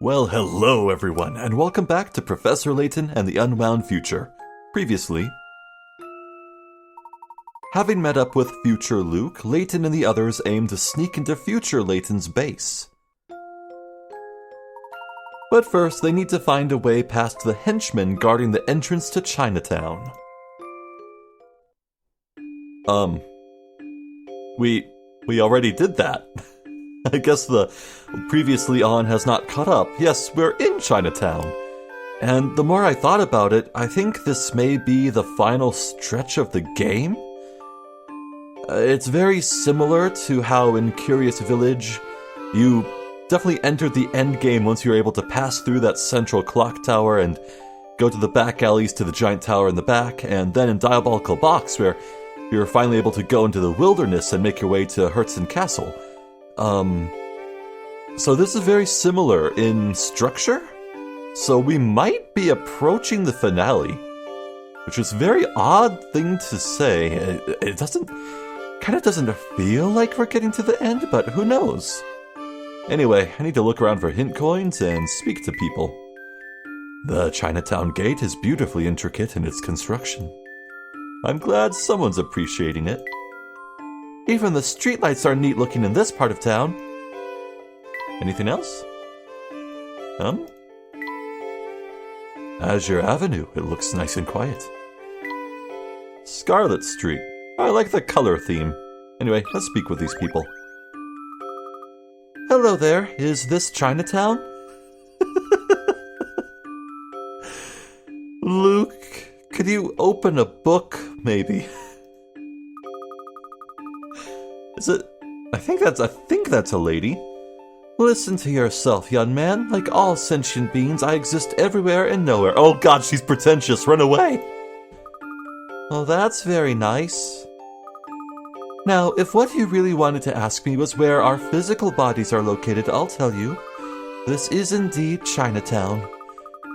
Well, hello everyone, and welcome back to Professor Layton and the Unwound Future. Previously, having met up with future Luke, Layton and the others aim to sneak into future Layton's base. But first, they need to find a way past the henchmen guarding the entrance to Chinatown. We already did that. I guess the previously on has not caught up. Yes, we're in Chinatown. And the more I thought about it, I think this may be the final stretch of the game. It's very similar to how in Curious Village, you definitely entered the end game once you were able to pass through that central clock tower and go to the back alleys to the giant tower in the back, and then in Diabolical Box, where you're finally able to go into the wilderness and make your way to Hershel Castle. So this is very similar in structure. So we might be approaching the finale, which is a very odd thing to say. It kind of doesn't feel like we're getting to the end, but who knows? Anyway, I need to look around for hint coins and speak to people. The Chinatown gate is beautifully intricate in its construction. I'm glad someone's appreciating it. Even the streetlights are neat looking in this part of town. Anything else? Azure Avenue, it looks nice and quiet. Scarlet Street. I like the color theme. Anyway, let's speak with these people. Hello there, is this Chinatown? Luke, could you open a book, maybe? Is it? I think that's a lady. Listen to yourself, young man. Like all sentient beings, I exist everywhere and nowhere. Oh god, she's pretentious. Run away. Well, that's very nice. Now, if what you really wanted to ask me was where our physical bodies are located, I'll tell you. This is indeed Chinatown.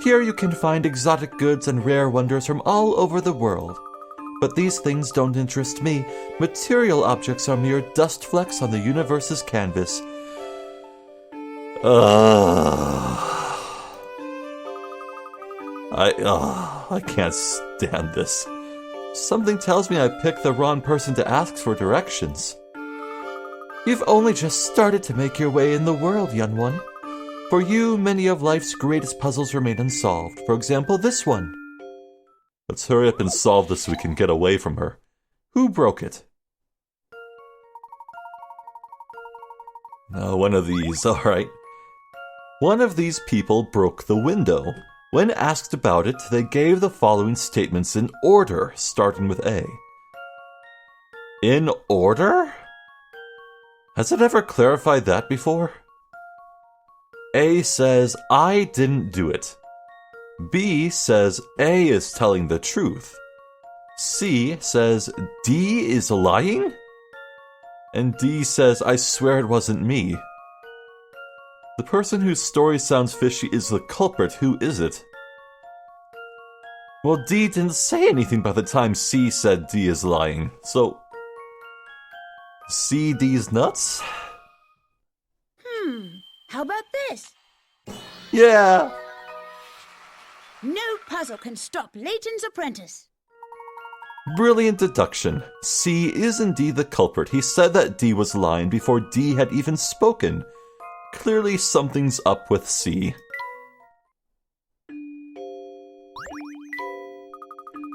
Here you can find exotic goods and rare wonders from all over the world. But these things don't interest me. Material objects are mere dust flecks on the universe's canvas. I can't stand this. Something tells me I picked the wrong person to ask for directions. You've only just started to make your way in the world, young one. For you, many of life's greatest puzzles remain unsolved. For example, this one. Let's hurry up and solve this so we can get away from her. Who broke it? One of these, alright. One of these people broke the window. When asked about it, they gave the following statements in order, starting with A. In order? Has it ever clarified that before? A says, I didn't do it. B says A is telling the truth. C says D is lying? And D says, I swear it wasn't me. The person whose story sounds fishy is the culprit. Who is it? Well, D didn't say anything by the time C said D is lying. So, C D's nuts? How about this? Yeah! No puzzle can stop Layton's apprentice. Brilliant deduction. C is indeed the culprit. He said that D was lying before D had even spoken. Clearly something's up with C.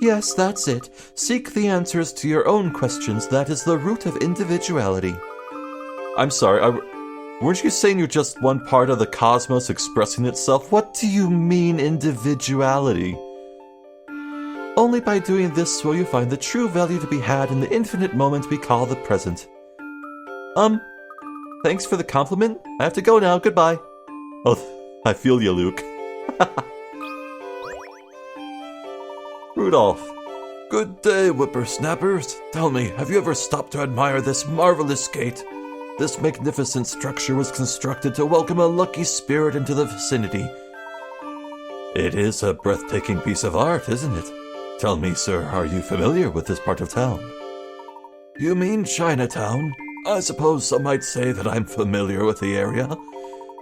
Yes, that's it. Seek the answers to your own questions. That is the root of individuality. I'm sorry, weren't you saying you're just one part of the cosmos expressing itself? What do you mean, individuality? Only by doing this will you find the true value to be had in the infinite moment we call the present. Thanks for the compliment. I have to go now. Goodbye. Oh, I feel you, Luke. Rudolph. Good day, whippersnappers. Tell me, have you ever stopped to admire this marvelous gate? This magnificent structure was constructed to welcome a lucky spirit into the vicinity. It is a breathtaking piece of art, isn't it? Tell me, sir, are you familiar with this part of town? You mean Chinatown? I suppose some might say that I'm familiar with the area.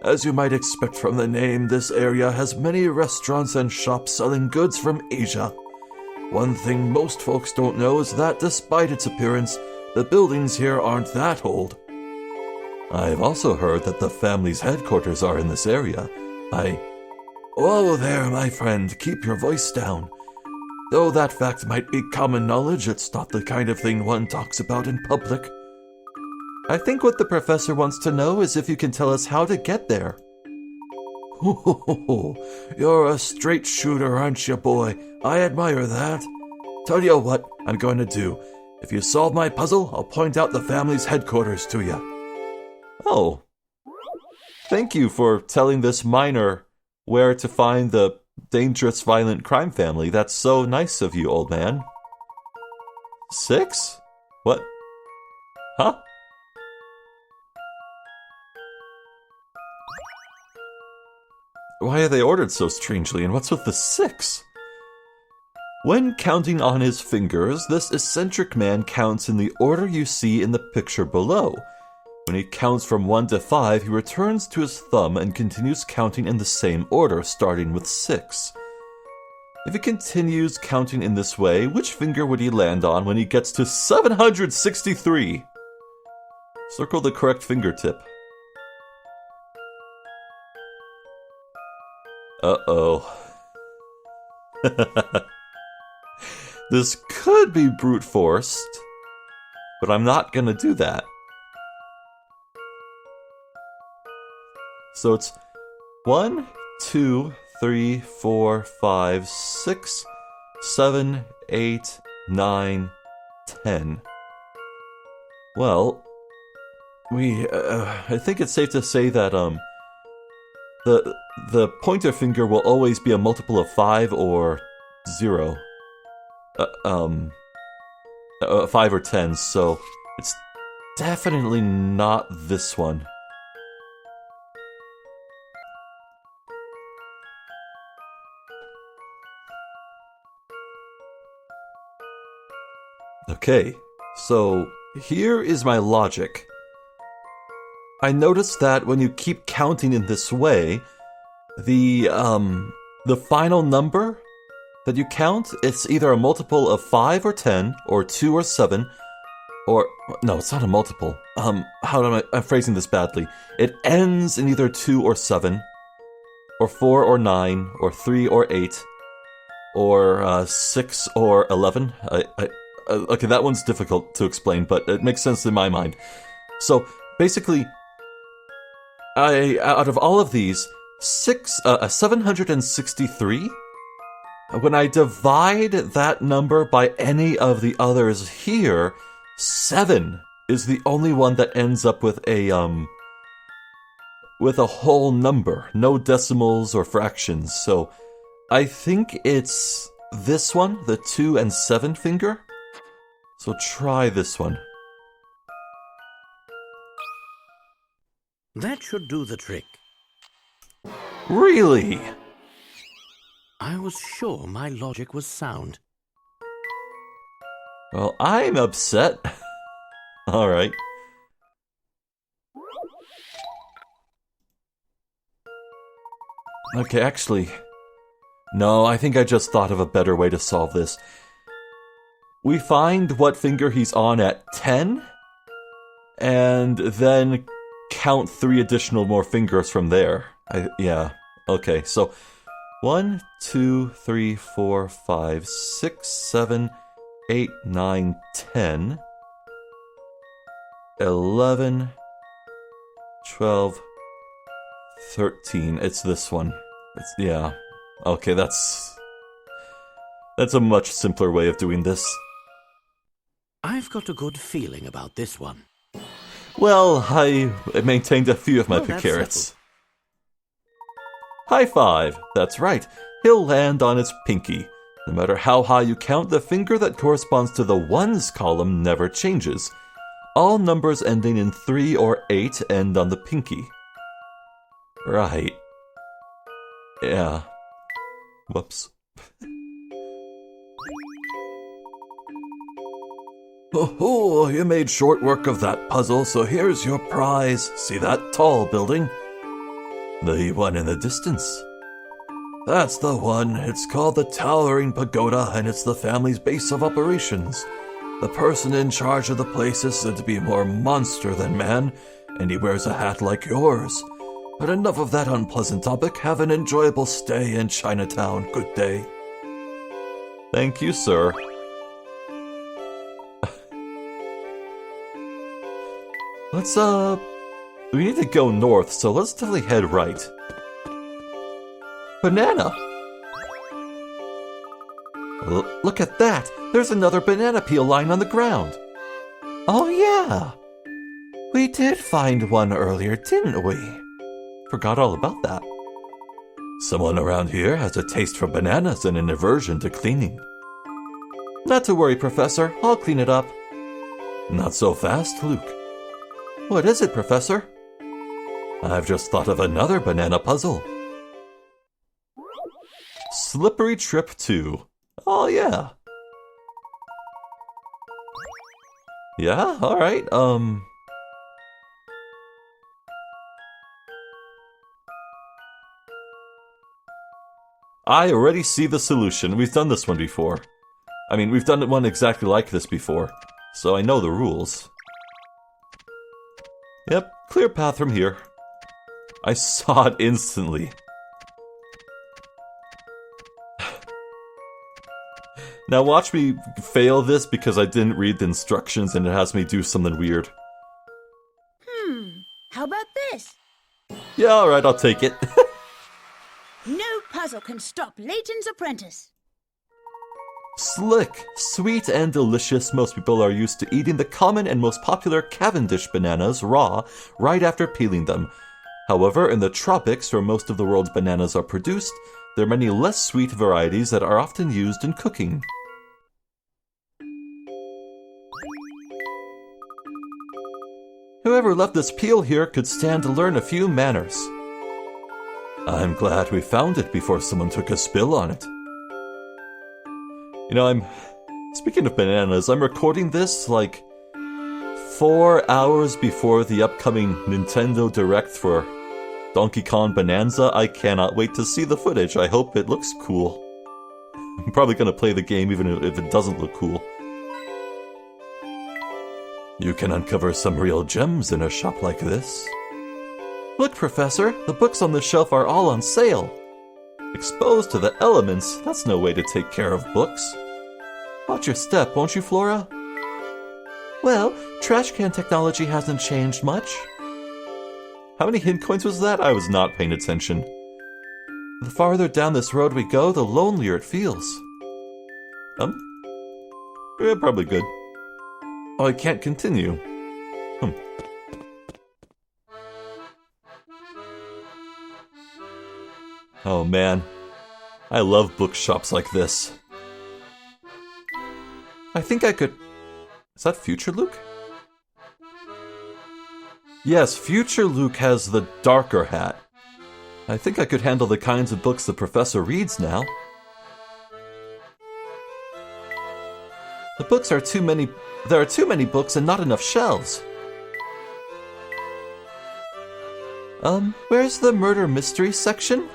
As you might expect from the name, this area has many restaurants and shops selling goods from Asia. One thing most folks don't know is that despite its appearance, the buildings here aren't that old. I've also heard that the family's headquarters are in this area. Whoa there, my friend, keep your voice down. Though that fact might be common knowledge, it's not the kind of thing one talks about in public. I think what the professor wants to know is if you can tell us how to get there. You're a straight shooter, aren't you, boy? I admire that. Tell you what I'm going to do. If you solve my puzzle, I'll point out the family's headquarters to you. Oh. Thank you for telling this minor where to find the dangerous, violent crime family. That's so nice of you, old man. 6? What? Huh? Why are they ordered so strangely, and what's with the 6? When counting on his fingers, this eccentric man counts in the order you see in the picture below. When he counts from 1 to 5, he returns to his thumb and continues counting in the same order, starting with 6. If he continues counting in this way, which finger would he land on when he gets to 763? Circle the correct fingertip. Uh-oh. This could be brute forced, but I'm not gonna do that. So it's 1, 2, 3, 4, 5, 6, 7, 8, 9, 10. Well, I think it's safe to say that, the pointer finger will always be a multiple of 5 or 0. 5 or 10, so it's definitely not this one. Okay, so here is my logic. I noticed that when you keep counting in this way, the final number that you count, it's either a multiple of 5 or 10, or 2 or 7, or... No, it's not a multiple. I'm phrasing this badly. It ends in either 2 or 7, or 4 or 9, or 3 or 8, or 6 or 11. Okay, that one's difficult to explain, but it makes sense in my mind. So, basically, out of all of these, 763, when I divide that number by any of the others here, 7 is the only one that ends up with a whole number, no decimals or fractions. So, I think it's this one, the 2 and 7 finger. So try this one. That should do the trick. Really? I was sure my logic was sound. Well, I'm upset. Alright. Okay, actually... No, I think I just thought of a better way to solve this. We find what finger he's on at 10, and then count 3 additional more fingers from there. Yeah, okay, so 1, 2, 3, 4, 5, 6, 7, 8, 9, 10, 11, 12, 13. It's this one. Yeah. Okay, that's a much simpler way of doing this. I've got a good feeling about this one. Well, I maintained a few of my picarets. High five! That's right. He'll land on his pinky. No matter how high you count, the finger that corresponds to the ones column never changes. All numbers ending in 3 or 8 end on the pinky. Right. Yeah. Whoops. Oh, you made short work of that puzzle, so here's your prize. See that tall building? The one in the distance. That's the one. It's called the Towering Pagoda, and it's the family's base of operations. The person in charge of the place is said to be more monster than man, and he wears a hat like yours. But enough of that unpleasant topic. Have an enjoyable stay in Chinatown. Good day. Thank you, sir. Let's, we need to go north, so let's definitely head right. Banana! Look at that! There's another banana peel lying on the ground. Oh yeah! We did find one earlier, didn't we? Forgot all about that. Someone around here has a taste for bananas and an aversion to cleaning. Not to worry, Professor. I'll clean it up. Not so fast, Luke. What is it, Professor? I've just thought of another banana puzzle. Slippery Trip 2. Oh, yeah. Yeah, alright, I already see the solution. We've done this one before. I mean, we've done one exactly like this before, so I know the rules. Yep, clear path from here. I saw it instantly. Now watch me fail this because I didn't read the instructions and it has me do something weird. How about this? Yeah, alright, I'll take it. No puzzle can stop Layton's apprentice. Slick, sweet and delicious. Most people are used to eating the common and most popular Cavendish bananas raw right after peeling them. However, in the tropics, where most of the world's bananas are produced, there are many less sweet varieties that are often used in cooking. Whoever left this peel here could stand to learn a few manners. I'm glad we found it before someone took a spill on it. You know, speaking of bananas, I'm recording this like 4 hours before the upcoming Nintendo Direct for Donkey Kong Bonanza. I cannot wait to see the footage. I hope it looks cool. I'm probably going to play the game even if it doesn't look cool. You can uncover some real gems in a shop like this. Look, Professor, the books on the shelf are all on sale. Exposed to the elements, that's no way to take care of books. Watch your step, won't you, Flora? Well, trash can technology hasn't changed much. How many hint coins was that? I was not paying attention. The farther down this road we go, the lonelier it feels. Yeah, probably good. Oh, I can't continue. Oh man, I love bookshops like this. I think I could... Is that Future Luke? Yes, Future Luke has the darker hat. I think I could handle the kinds of books the professor reads now. The books are too many... There are too many books and not enough shelves. Where's the murder mystery section?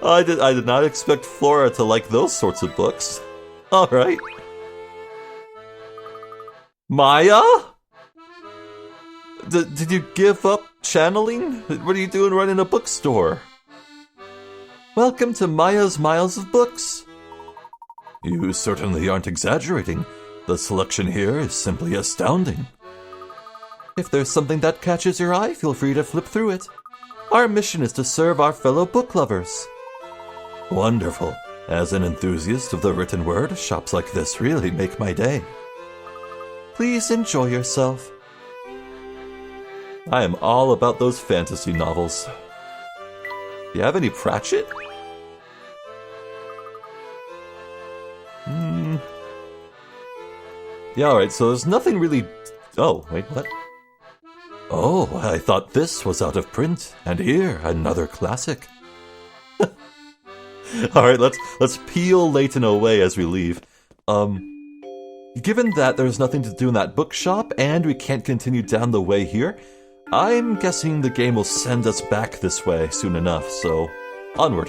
I did not expect Flora to like those sorts of books. Alright. Maya? Did you give up channeling? What are you doing running a bookstore? Welcome to Maya's Miles of Books. You certainly aren't exaggerating. The selection here is simply astounding. If there's something that catches your eye, feel free to flip through it. Our mission is to serve our fellow book lovers. Wonderful. As an enthusiast of the written word, shops like this really make my day. Please enjoy yourself. I am all about those fantasy novels. Do you have any Pratchett? Yeah, alright, so there's nothing really... Oh, wait, what? Oh, I thought this was out of print. And here, another classic. Alright, let's peel Layton away as we leave. Given that there's nothing to do in that bookshop and we can't continue down the way here, I'm guessing the game will send us back this way soon enough, so onward.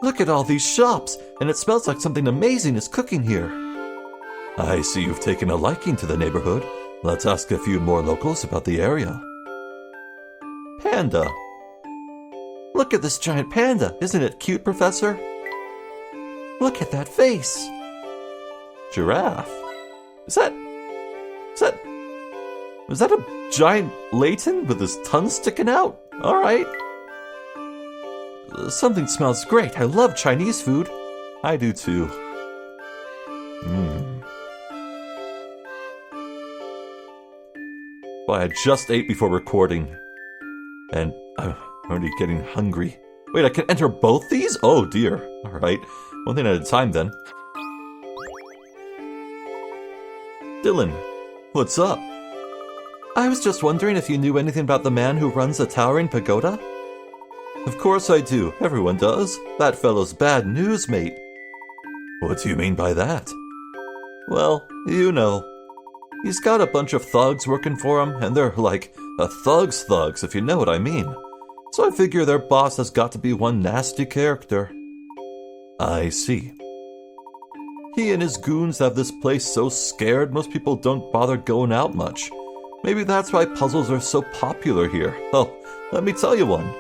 Look at all these shops, and it smells like something amazing is cooking here. I see you've taken a liking to the neighborhood. Let's ask a few more locals about the area. Panda. Look at this giant panda. Isn't it cute, Professor? Look at that face. Giraffe. Was that a giant Layton with his tongue sticking out? Alright. Something smells great. I love Chinese food. I do too. Well, I just ate before recording. And I'm already getting hungry. Wait, I can enter both these? Oh dear. Alright. One thing at a time then. Dylan, what's up? I was just wondering if you knew anything about the man who runs the towering pagoda? Of course I do. Everyone does. That fellow's bad news, mate. What do you mean by that? Well, you know. He's got a bunch of thugs working for him, and they're like a thug's thugs, if you know what I mean. So I figure their boss has got to be one nasty character. I see. He and his goons have this place so scared most people don't bother going out much. Maybe that's why puzzles are so popular here. Oh, let me tell you one.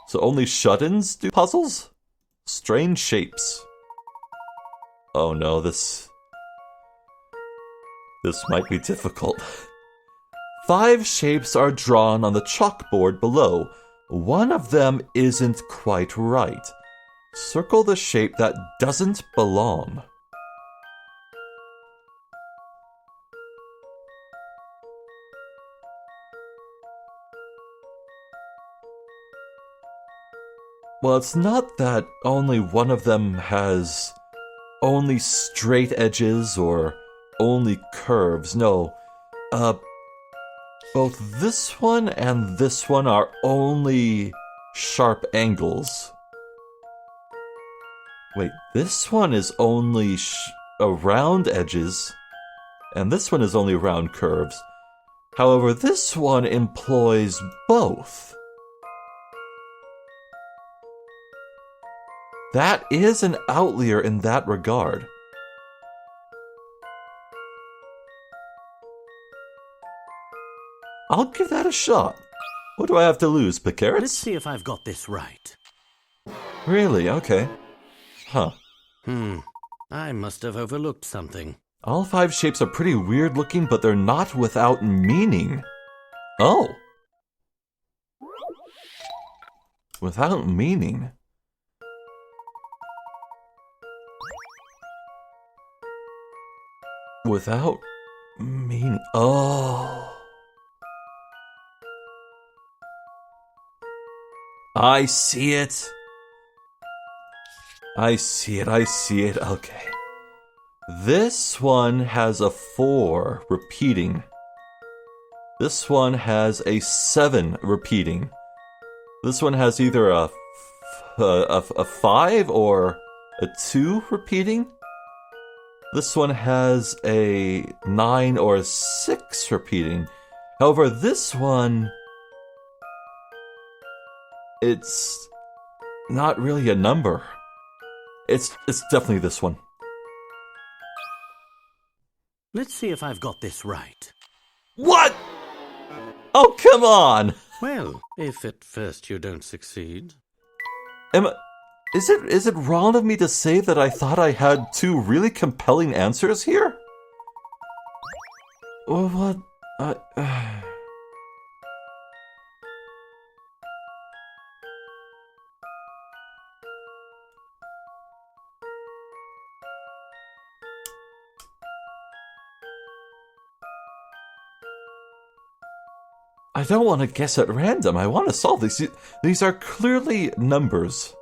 So only shut-ins do puzzles? Strange shapes. Oh no, this might be difficult. 5 shapes are drawn on the chalkboard below. One of them isn't quite right. Circle the shape that doesn't belong. Well, it's not that only one of them has only straight edges or only curves. No, both this one and this one are only sharp angles. Wait, this one is only round edges, and this one is only round curves. However, this one employs both. That is an outlier in that regard. I'll give that a shot. What do I have to lose, pick carrots? Let's see if I've got this right. Really? Okay. Huh. I must have overlooked something. All 5 shapes are pretty weird looking, but they're not without meaning. Oh. Without meaning? Without meaning. Oh. I see it. I see it. Okay. This one has a 4 repeating. This one has a 7 repeating. This one has either a 5 or a 2 repeating. This one has a 9 or a 6 repeating. However, this one, it's not really a number. It's definitely this one. Let's see if I've got this right. What? Oh, come on! Well, if at first you don't succeed. Is it wrong of me to say that I thought I had 2 really compelling answers here? Well, what? I don't want to guess at random. I want to solve these. These are clearly numbers.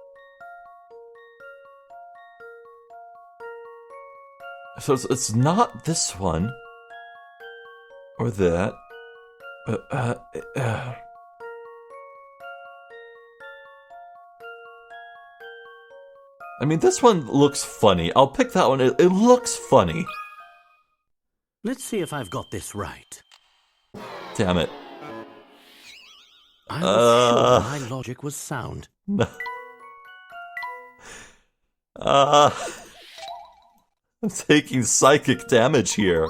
So it's not this one. Or that. I mean, this one looks funny. I'll pick that one. It looks funny. Let's see if I've got this right. Damn it. I was sure my logic was sound. No. I'm taking psychic damage here.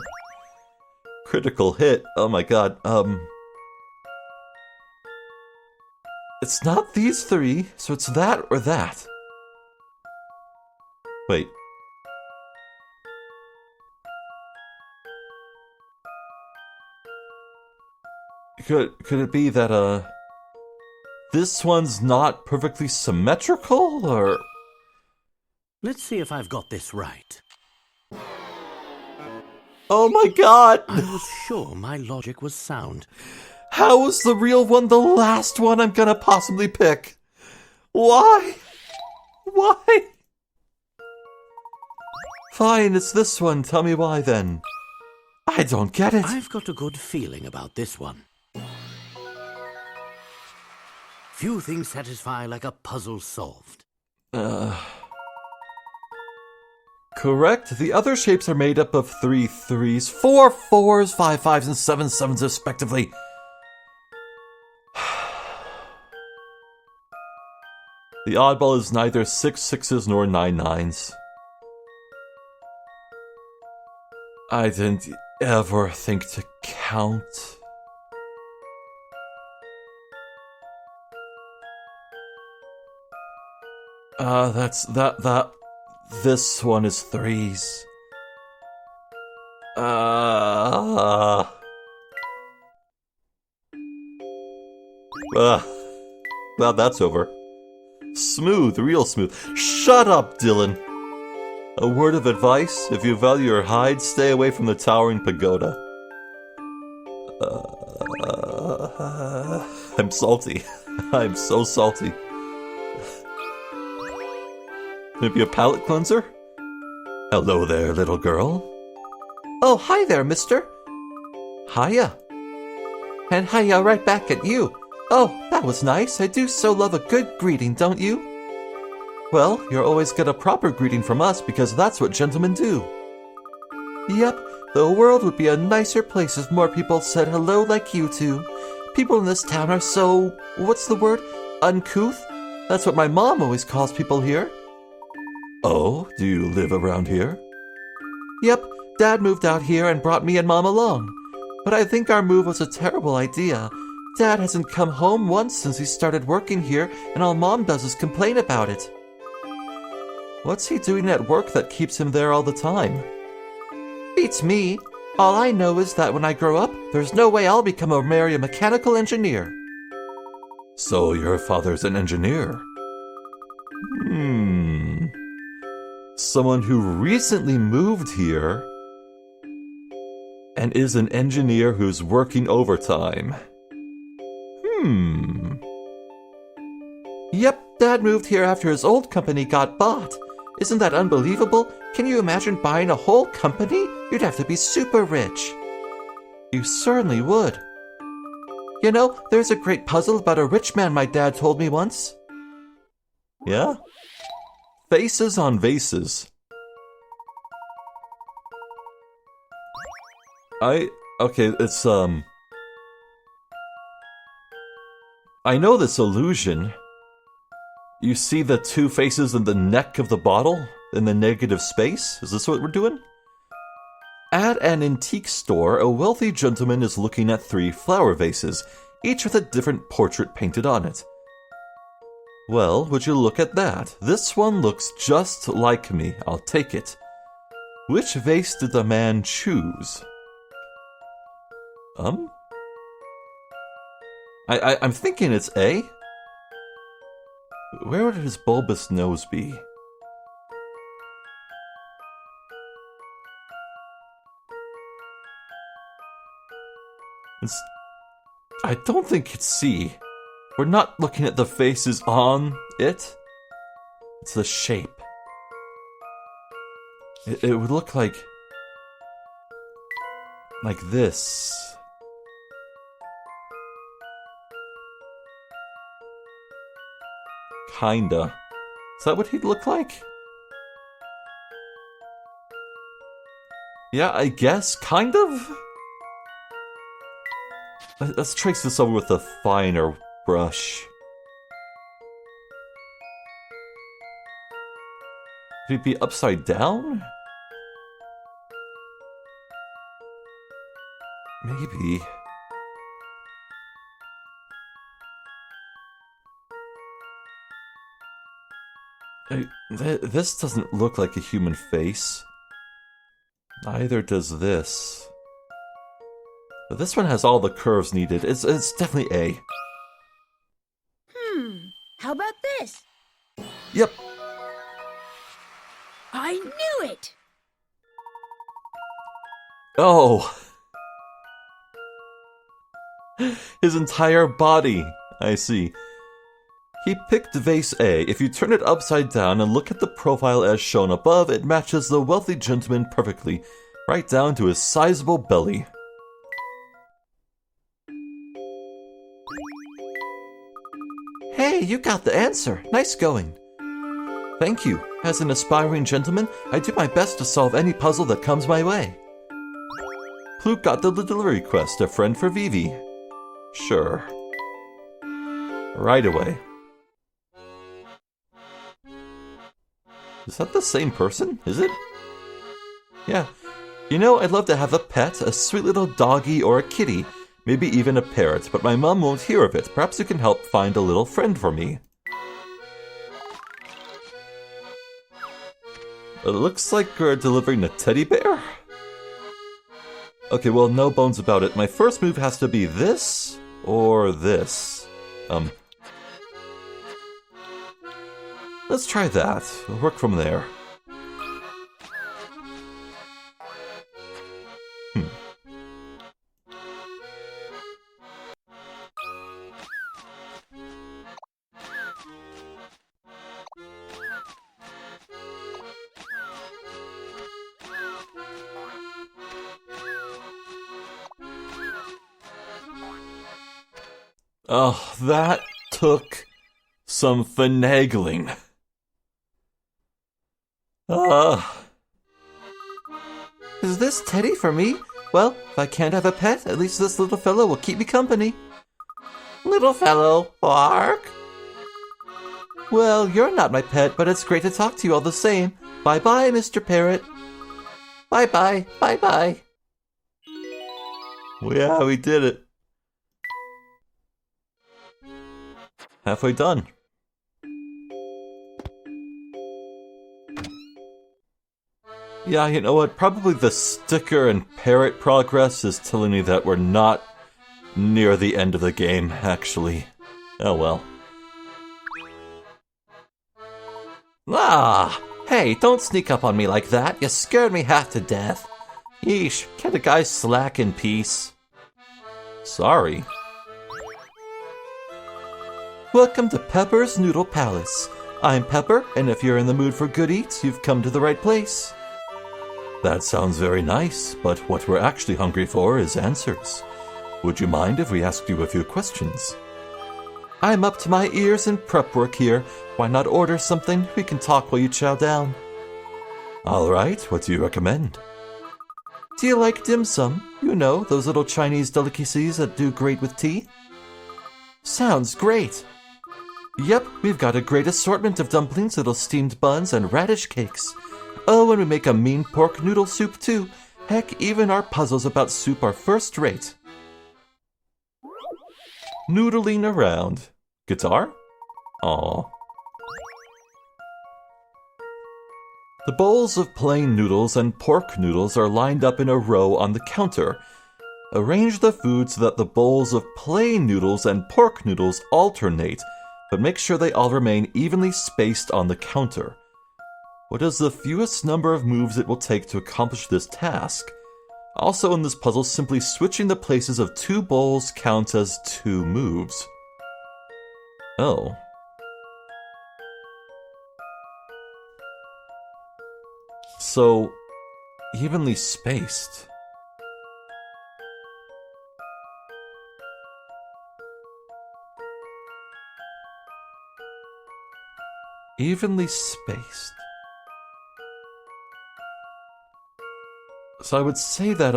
Critical hit. Oh my god. It's not these three, so it's that or that. Wait. Could it be that, this one's not perfectly symmetrical, or... Let's see if I've got this right. Oh my god! I was sure my logic was sound. How is the real one the last one I'm gonna possibly pick? Why? Why? Fine, it's this one. Tell me why then. I don't get it. I've got a good feeling about this one. Few things satisfy like a puzzle solved. Correct. The other shapes are made up of 3 3s, 4 4s, 5 5s, and 7 7s respectively. The oddball is neither 6 6s nor 9 9s. I didn't ever think to count. This one is 3s. Well, that's over. Smooth, real smooth. Shut up, Dylan. A word of advice: if you value your hide, stay away from the towering pagoda. I'm salty. I'm so salty. Maybe a palate cleanser? Hello there, little girl. Oh, hi there, mister. Hiya. And hiya right back at you. Oh, that was nice. I do so love a good greeting, don't you? Well, you'll always get a proper greeting from us because that's what gentlemen do. Yep, the world would be a nicer place if more people said hello like you two. People in this town are so... what's the word? Uncouth? That's what my mom always calls people here. Oh, do you live around here? Yep, Dad moved out here and brought me and Mom along. But I think our move was a terrible idea. Dad hasn't come home once since he started working here, and all Mom does is complain about it. What's he doing at work that keeps him there all the time? Beats me. All I know is that when I grow up, there's no way I'll marry a mechanical engineer. So your father's an engineer? Someone who recently moved here and is an engineer who's working overtime. Yep, Dad moved here after his old company got bought. Isn't that unbelievable? Can you imagine buying a whole company? You'd have to be super rich. You certainly would. You know, there's a great puzzle about a rich man my dad told me once. Yeah? Faces on vases. Okay, it's, I know this illusion. You see the 2 faces in the neck of the bottle? In the negative space? Is this what we're doing? At an antique store, a wealthy gentleman is looking at 3 flower vases, each with a different portrait painted on it. Well, would you look at that? This one looks just like me. I'll take it. Which vase did the man choose? I'm thinking it's A. Where would his bulbous nose be? I don't think it's C. We're not looking at the faces on it. It's the shape. It would look like this. Kinda. Is that what he'd look like? Yeah, I guess, kind of? Let's trace this over with a finer brush. Could it be upside down? Maybe. This doesn't look like a human face. Neither does this. But this one has all the curves needed. It's definitely A. How about this? Yep. I knew it! Oh! His entire body. I see. He picked vase A. If you turn it upside down and look at the profile as shown above, it matches the wealthy gentleman perfectly, right down to his sizable belly. Hey, you got the answer. Nice going. Thank you. As an aspiring gentleman, I do my best to solve any puzzle that comes my way. Pluke got the delivery quest, a friend for Vivi. Sure. Right away. Is that the same person? Is it? Yeah. You know, I'd love to have a pet, a sweet little doggy or a kitty. Maybe even a parrot, but my mom won't hear of it. Perhaps you can help find a little friend for me. It looks like we're delivering a teddy bear? Okay, well, no bones about it. My first move has to be this or this. Let's try that. We'll work from there. Oh, that took some finagling. Is this Teddy for me? Well, if I can't have a pet, at least this little fellow will keep me company. Little fellow, bark. Well, you're not my pet, but it's great to talk to you all the same. Bye-bye, Mr. Parrot. Bye-bye, bye-bye. Yeah, we did it. Halfway done. Yeah, you know what? Probably the sticker and parrot progress is telling me that we're not near the end of the game, actually. Oh well. Ah! Hey, don't sneak up on me like that. You scared me half to death. Yeesh, can't a guy slack in peace? Sorry. Welcome to Pepper's Noodle Palace. I'm Pepper, and if you're in the mood for good eats, you've come to the right place. That sounds very nice, but what we're actually hungry for is answers. Would you mind if we asked you a few questions? I'm up to my ears in prep work here. Why not order something? We can talk while you chow down. All right, what do you recommend? Do you like dim sum? You know, those little Chinese delicacies that do great with tea? Sounds great. Yep, we've got a great assortment of dumplings, little steamed buns, and radish cakes. Oh, and we make a mean pork noodle soup too. Heck, even our puzzles about soup are first rate. Noodling around. Guitar? Aw. The bowls of plain noodles and pork noodles are lined up in a row on the counter. Arrange the food so that the bowls of plain noodles and pork noodles alternate, but make sure they all remain evenly spaced on the counter. What is the fewest number of moves it will take to accomplish this task? Also in this puzzle, simply switching the places of two bowls counts as 2 moves. Oh. So, evenly spaced. Evenly spaced. So I would say that,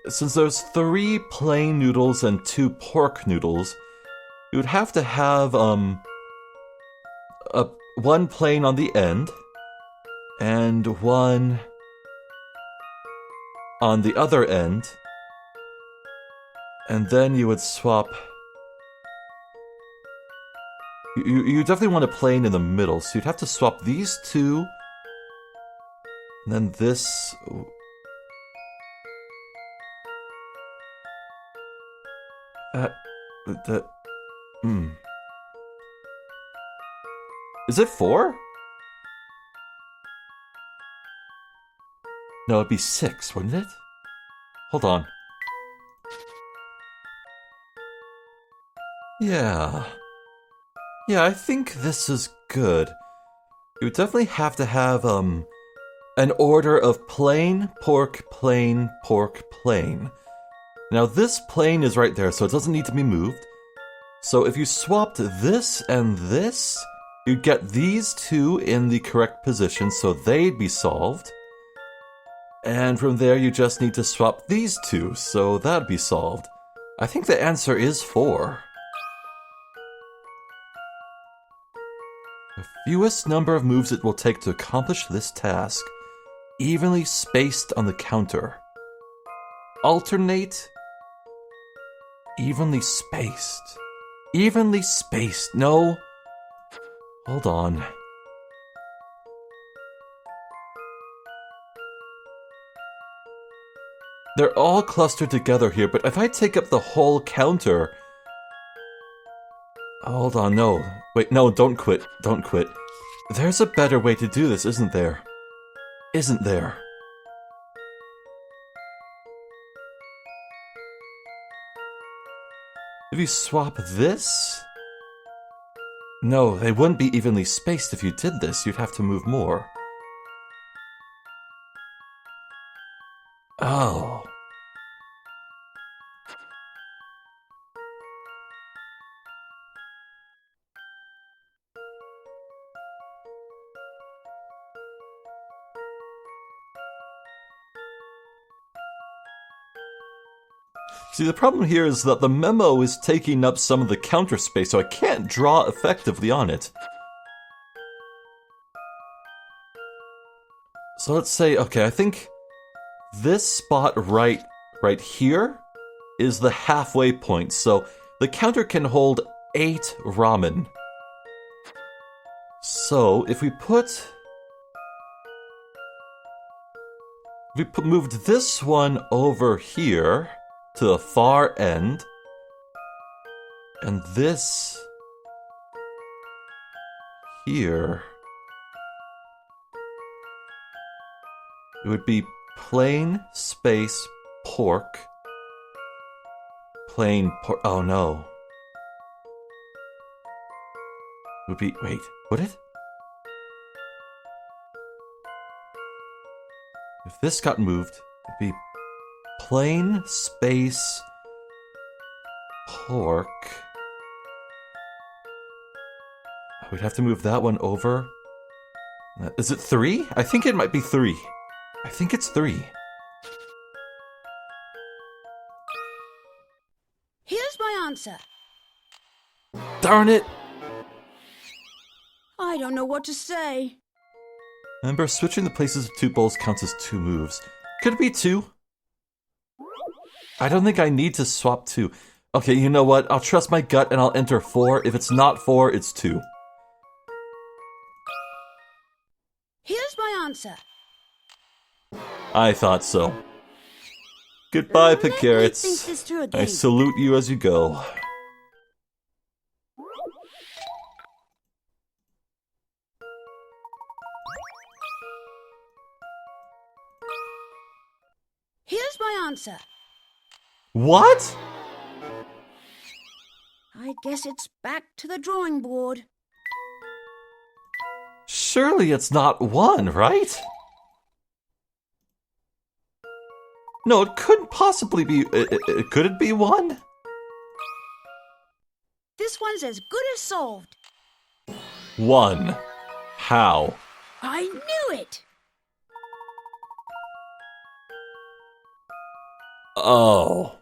since there's 3 plain noodles and 2 pork noodles, you would have to have, one plain on the end, and one on the other end, and then you would swap. You definitely want a plain in the middle, so you'd have to swap these 2, and then this. That. Is it 4? No, it'd be 6, wouldn't it? Hold on. Yeah. Yeah, I think this is good. You would definitely have to have, an order of plain, pork, plain, pork, plain. Now this plain is right there, so it doesn't need to be moved. So if you swapped this and this, you'd get these 2 in the correct position, so they'd be solved. And from there you just need to swap these 2, so that'd be solved. I think the answer is 4. The fewest number of moves it will take to accomplish this task, evenly spaced on the counter. Alternate. Evenly spaced. Evenly spaced. No. Hold on. They're all clustered together here, but if I take up the whole counter... Hold on, no. Wait, no, don't quit. Don't quit. There's a better way to do this, isn't there? Isn't there? If you swap this... No, they wouldn't be evenly spaced if you did this. You'd have to move more. Oh. See, the problem here is that the memo is taking up some of the counter space, so I can't draw effectively on it. So let's say, okay, I think this spot right here is the halfway point, so the counter can hold 8 ramen. So if we moved this one over here to the far end, and this here, it would be plain space pork, plain pork. Oh no. It would be, wait, would it? If this got moved, it'd be plain space pork. We'd have to move that one over. Is it 3? I think it might be 3. I think it's 3. Here's my answer. Darn it! I don't know what to say. Remember, switching the places of 2 bowls counts as 2 moves. Could it be 2? I don't think I need to swap 2. Okay, you know what? I'll trust my gut and I'll enter 4. If it's not 4, it's 2. Here's my answer. I thought so. Goodbye, Let me Picarets. think this through again. I salute you as you go. Here's my answer. What? I guess it's back to the drawing board. Surely it's not 1, right? No, it couldn't possibly be... could it be 1? This one's as good as solved. 1. How? I knew it! Oh.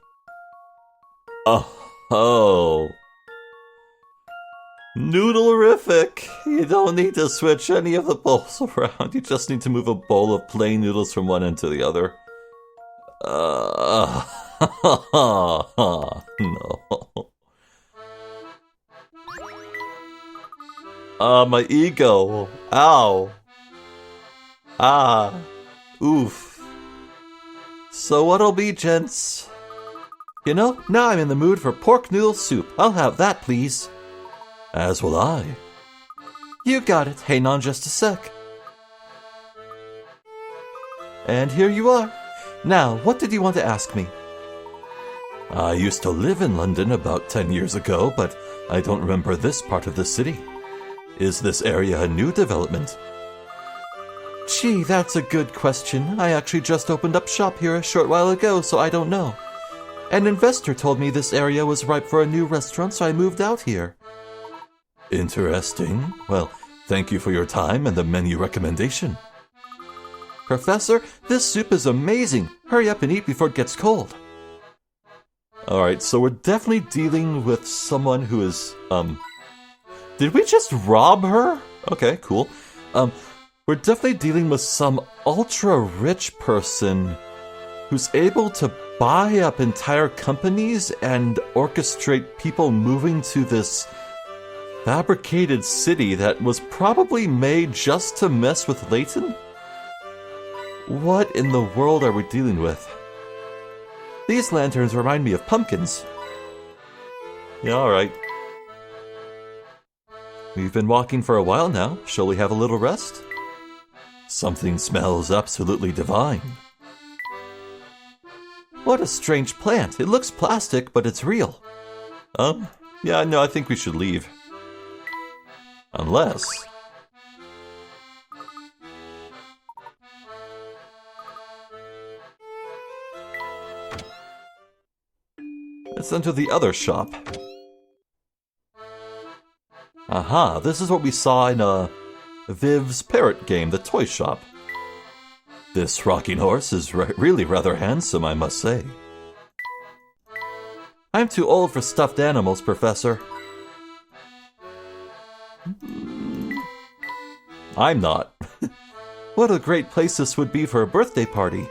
Oh. Noodle-rific! You don't need to switch any of the bowls around. You just need to move a bowl of plain noodles from one end to the other. No. My ego. Ow. Ah. Oof. So what'll be, gents? You know, now I'm in the mood for pork noodle soup. I'll have that, please. As will I. You got it. Hang on just a sec. And here you are. Now, what did you want to ask me? I used to live in London about 10 years ago, but I don't remember this part of the city. Is this area a new development? Gee, that's a good question. I actually just opened up shop here a short while ago, so I don't know. An investor told me this area was ripe for a new restaurant, so I moved out here. Interesting. Well, thank you for your time and the menu recommendation. Professor, this soup is amazing. Hurry up and eat before it gets cold. Alright, so we're definitely dealing with someone who is, Did we just rob her? Okay, cool. We're definitely dealing with some ultra-rich person who's able to buy up entire companies and orchestrate people moving to this fabricated city that was probably made just to mess with Layton? What in the world are we dealing with? These lanterns remind me of pumpkins. Yeah, alright. We've been walking for a while now. Shall we have a little rest? Something smells absolutely divine. What a strange plant. It looks plastic, but it's real. Yeah, no, I think we should leave. Unless... Let's enter the other shop. Aha, this is what we saw in Viv's parrot game, the toy shop. This rocking horse is really rather handsome, I must say. I'm too old for stuffed animals, Professor. I'm not. What a great place this would be for a birthday party.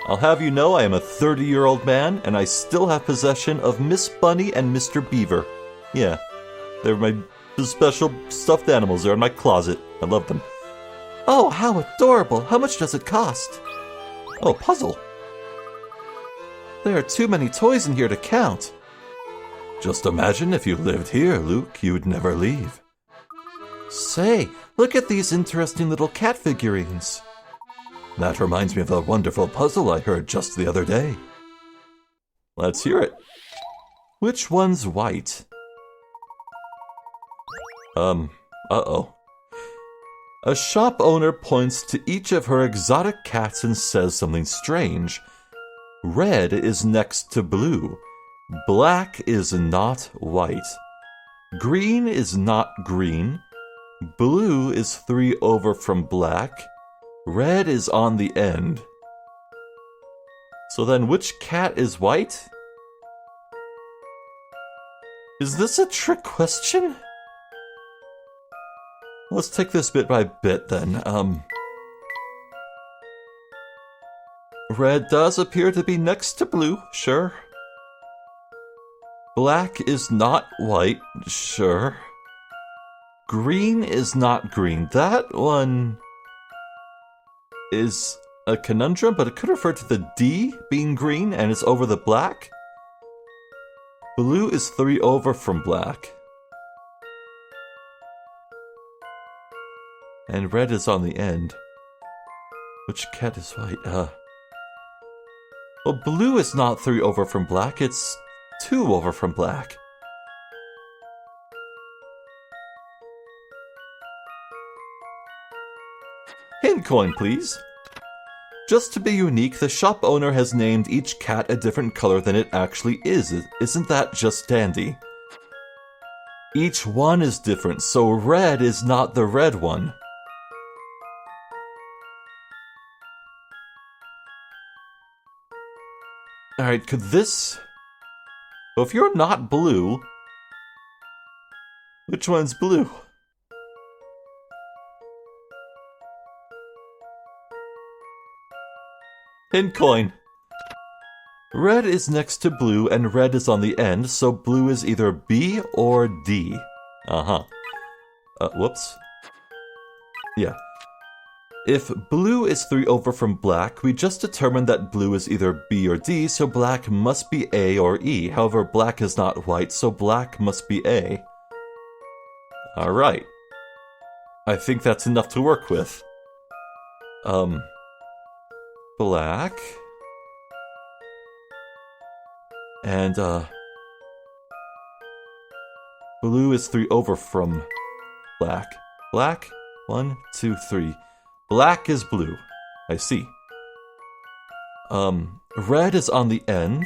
I'll have you know I am a 30-year-old man, and I still have possession of Miss Bunny and Mr. Beaver. Yeah, they're my special stuffed animals. They're in my closet. I love them. Oh, how adorable! How much does it cost? Oh, puzzle. There are too many toys in here to count. Just imagine if you lived here, Luke, you'd never leave. Say, look at these interesting little cat figurines. That reminds me of a wonderful puzzle I heard just the other day. Let's hear it. Which one's white? Uh-oh. A shop owner points to each of her exotic cats and says something strange. Red is next to blue. Black is not white. Green is not green. Blue is 3 over from black. Red is on the end. So then which cat is white? Is this a trick question? Let's take this bit by bit then. Red does appear to be next to blue, sure. Black is not white, sure. Green is not green. That one is a conundrum, but it could refer to the D being green and it's over the black. Blue is 3 over from black. And red is on the end. Which cat is white? Well, blue is not 3 over from black, it's 2 over from black. Hint coin, please. Just to be unique, the shop owner has named each cat a different color than it actually is. Isn't that just dandy? Each one is different, so red is not the red one. Alright, could this... Well, if you're not blue... Which one's blue? Hint coin. Red is next to blue, and red is on the end, so blue is either B or D. Uh-huh. Whoops. Yeah. If blue is 3 over from black, we just determined that blue is either B or D, so black must be A or E. However, black is not white, so black must be A. Alright. I think that's enough to work with. Black. And, blue is 3 over from black. Black? 1, 2, 3. Black is blue. I see. Red is on the end.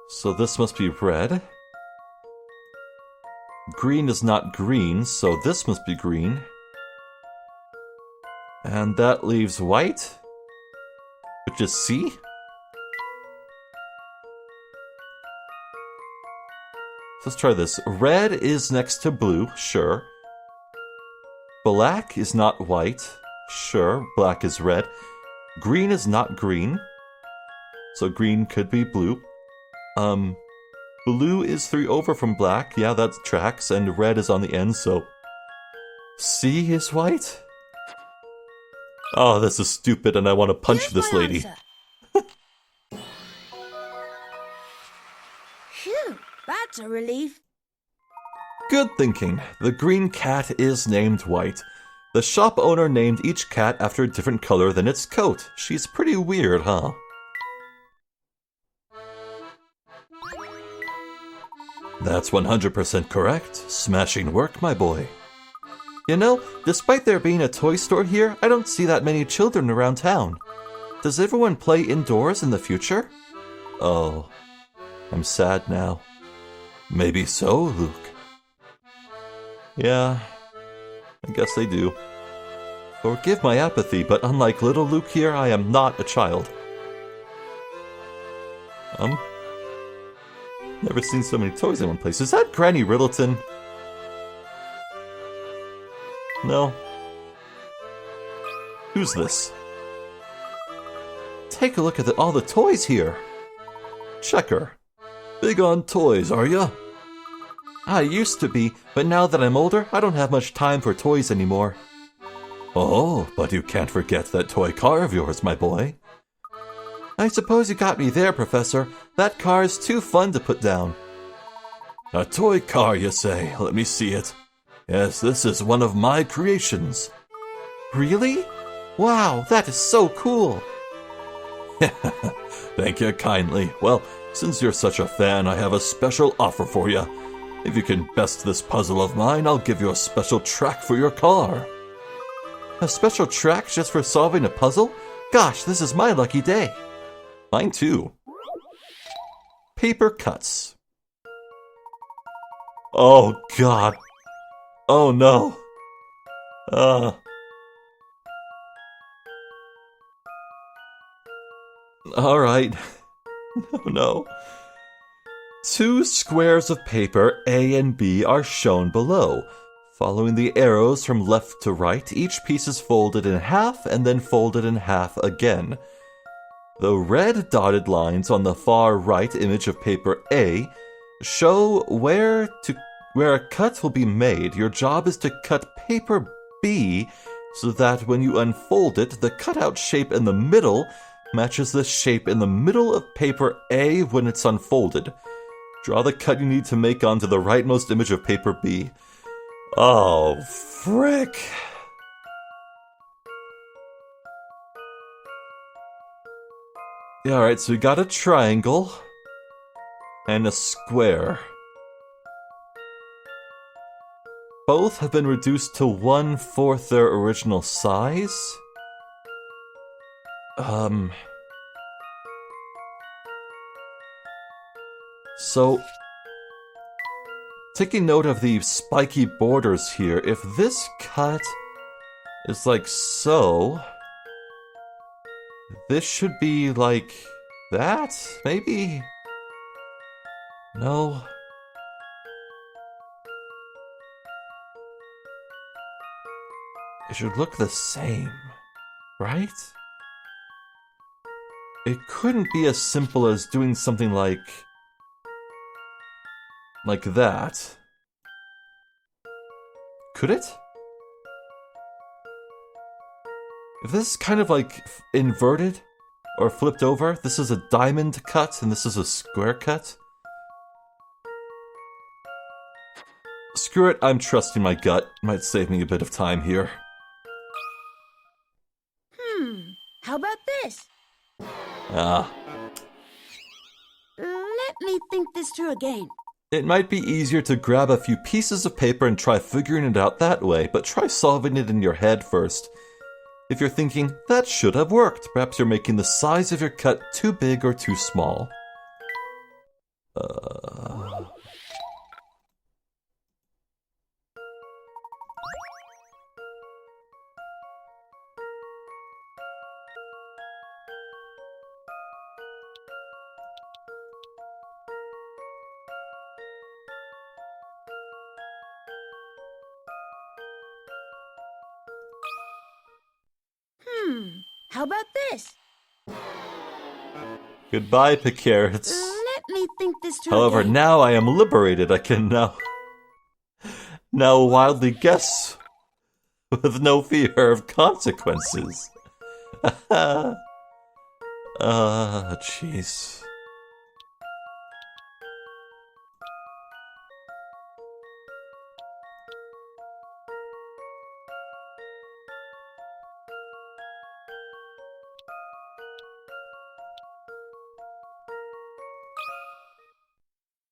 So this must be red. Green is not green, so this must be green. And that leaves white, which is C? Let's try this. Red is next to blue, sure. Black is not white, sure. Black is red. Green is not green, so green could be blue. Blue is 3 over from black, yeah, that tracks, and red is on the end, so... C is white? Oh, this is stupid, and I want to punch Here's this my lady. answer. Phew, that's a relief. Good thinking. The green cat is named White. The shop owner named each cat after a different color than its coat. She's pretty weird, huh? That's 100% correct. Smashing work, my boy. You know, despite there being a toy store here, I don't see that many children around town. Does everyone play indoors in the future? Oh, I'm sad now. Maybe so, Luke. Yeah, I guess they do. Forgive my apathy, but unlike little Luke here, I am not a child. Never seen so many toys in one place. Is that Granny Riddleton? No. Who's this? Take a look at all the toys here. Checker. Big on toys, are ya? I used to be, but now that I'm older, I don't have much time for toys anymore. Oh, but you can't forget that toy car of yours, my boy. I suppose you got me there, Professor. That car is too fun to put down. A toy car, you say? Let me see it. Yes, this is one of my creations. Really? Wow, that is so cool. Thank you kindly. Well, since you're such a fan, I have a special offer for you. If you can best this puzzle of mine, I'll give you a special track for your car. A special track just for solving a puzzle? Gosh, this is my lucky day. Mine too. Paper cuts. Oh God. Oh no. Alright. No. 2 squares of paper, A and B, are shown below. Following the arrows from left to right, each piece is folded in half and then folded in half again. The red dotted lines on the far right image of paper A show where a cut will be made. Your job is to cut paper B so that when you unfold it, the cutout shape in the middle matches the shape in the middle of paper A when it's unfolded. Draw the cut you need to make onto the rightmost image of paper B. Oh, frick. Yeah, alright, so we got a triangle and a square. Both have been reduced to 1/4 their original size. So, taking note of the spiky borders here, if this cut is like so, this should be like that? Maybe? No. It should look the same, right? It couldn't be as simple as doing something like that. Could it? If this is kind of like inverted or flipped over, this is a diamond cut and this is a square cut. Screw it, I'm trusting my gut. Might save me a bit of time here. How about this? Ah. Let me think this through again. It might be easier to grab a few pieces of paper and try figuring it out that way, but try solving it in your head first. If you're thinking, that should have worked, perhaps you're making the size of your cut too big or too small. How about this? Goodbye, Picarets. Let me think this through However, again. now I am liberated. I can now wildly guess with no fear of consequences. Jeez.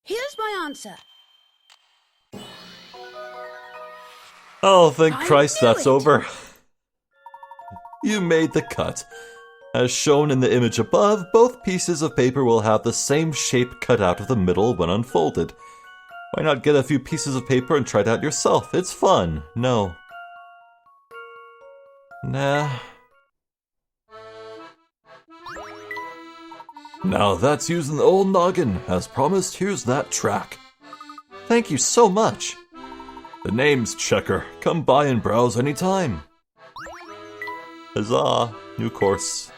Here's my answer. Oh, thank I Christ knew that's it. over. You made the cut. As shown in the image above, both pieces of paper will have the same shape cut out of the middle when unfolded. Why not get a few pieces of paper and try it out yourself? It's fun. No. Nah. Now that's using the old noggin. As promised, here's that track. Thank you so much. The name's Checker. Come by and browse anytime. Huzzah! New course.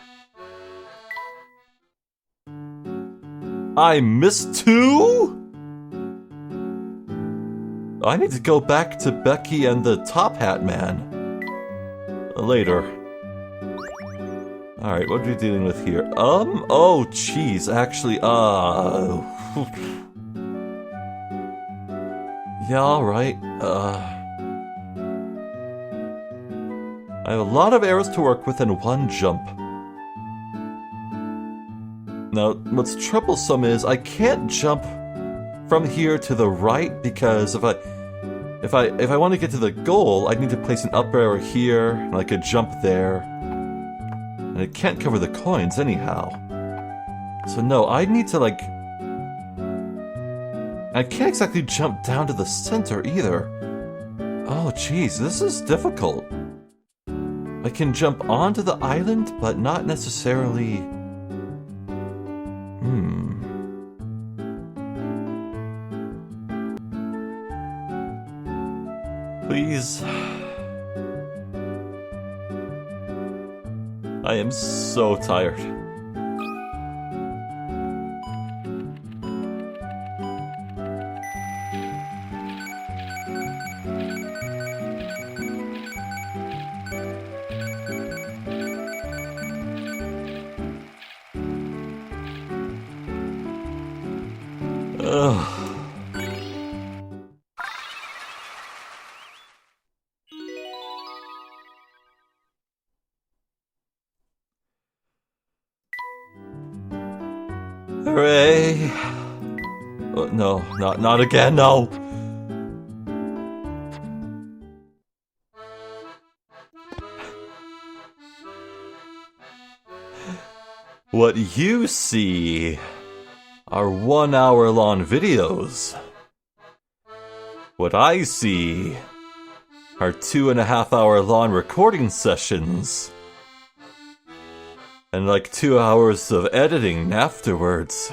I missed 2? I need to go back to Becky and the Top Hat Man. Later. Alright, what are we dealing with here? Oh, jeez, actually, yeah, alright, I have a lot of arrows to work with and one jump. Now, what's troublesome is I can't jump from here to the right because if I want to get to the goal, I need to place an up arrow here, and I could jump there. And it can't cover the coins anyhow. So no, I need to I can't exactly jump down to the center either. Oh jeez, this is difficult. I can jump onto the island, but not necessarily... Please. I am so tired. Ugh. Hooray! No, not again, no! What you see are 1 hour long videos. What I see are 2.5 hour long recording sessions. And like 2 hours of editing afterwards.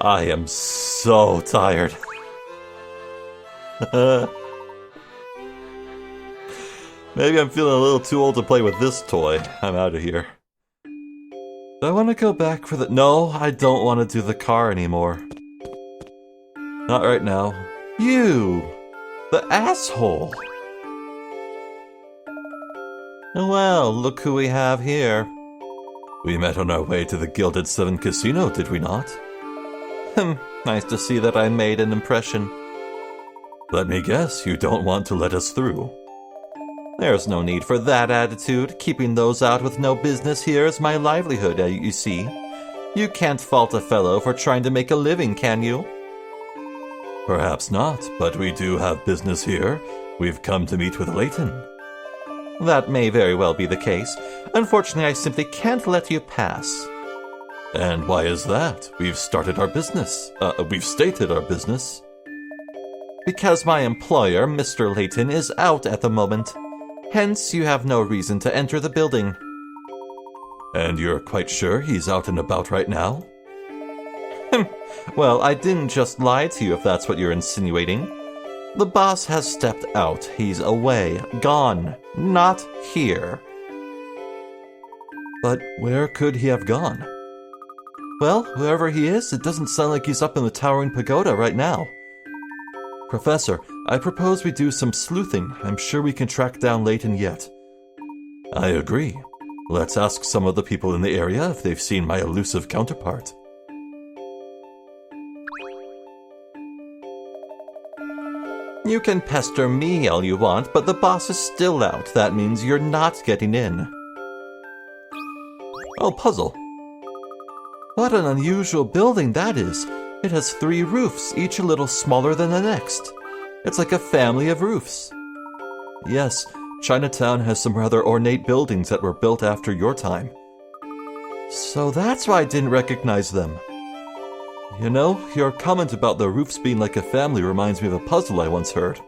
I am so tired. Maybe I'm feeling a little too old to play with this toy. I'm out of here. Do I want to go back for the... No, I don't want to do the car anymore. Not right now. You! The asshole! Well, look who we have here. We met on our way to the Gilded Seven Casino, did we not? Nice to see that I made an impression. Let me guess, you don't want to let us through. There's no need for that attitude. Keeping those out with no business here is my livelihood, you see. You can't fault a fellow for trying to make a living, can you? Perhaps not, but we do have business here. We've come to meet with Layton. That may very well be the case. Unfortunately, I simply can't let you pass. And why is that? We've stated our business. Because my employer, Mr. Layton, is out at the moment. Hence, you have no reason to enter the building. And you're quite sure he's out and about right now? Well, I didn't just lie to you if that's what you're insinuating. The boss has stepped out. He's away. Gone. Not here. But where could he have gone? Well, wherever he is, it doesn't sound like he's up in the Towering Pagoda right now. Professor, I propose we do some sleuthing. I'm sure we can track down Layton yet. I agree. Let's ask some of the people in the area if they've seen my elusive counterpart. You can pester me all you want, but the boss is still out. That means you're not getting in. Oh, puzzle. What an unusual building that is. It has 3 roofs, each a little smaller than the next. It's like a family of roofs. Yes, Chinatown has some rather ornate buildings that were built after your time. So that's why I didn't recognize them. You know, your comment about the roofs being like a family reminds me of a puzzle I once heard.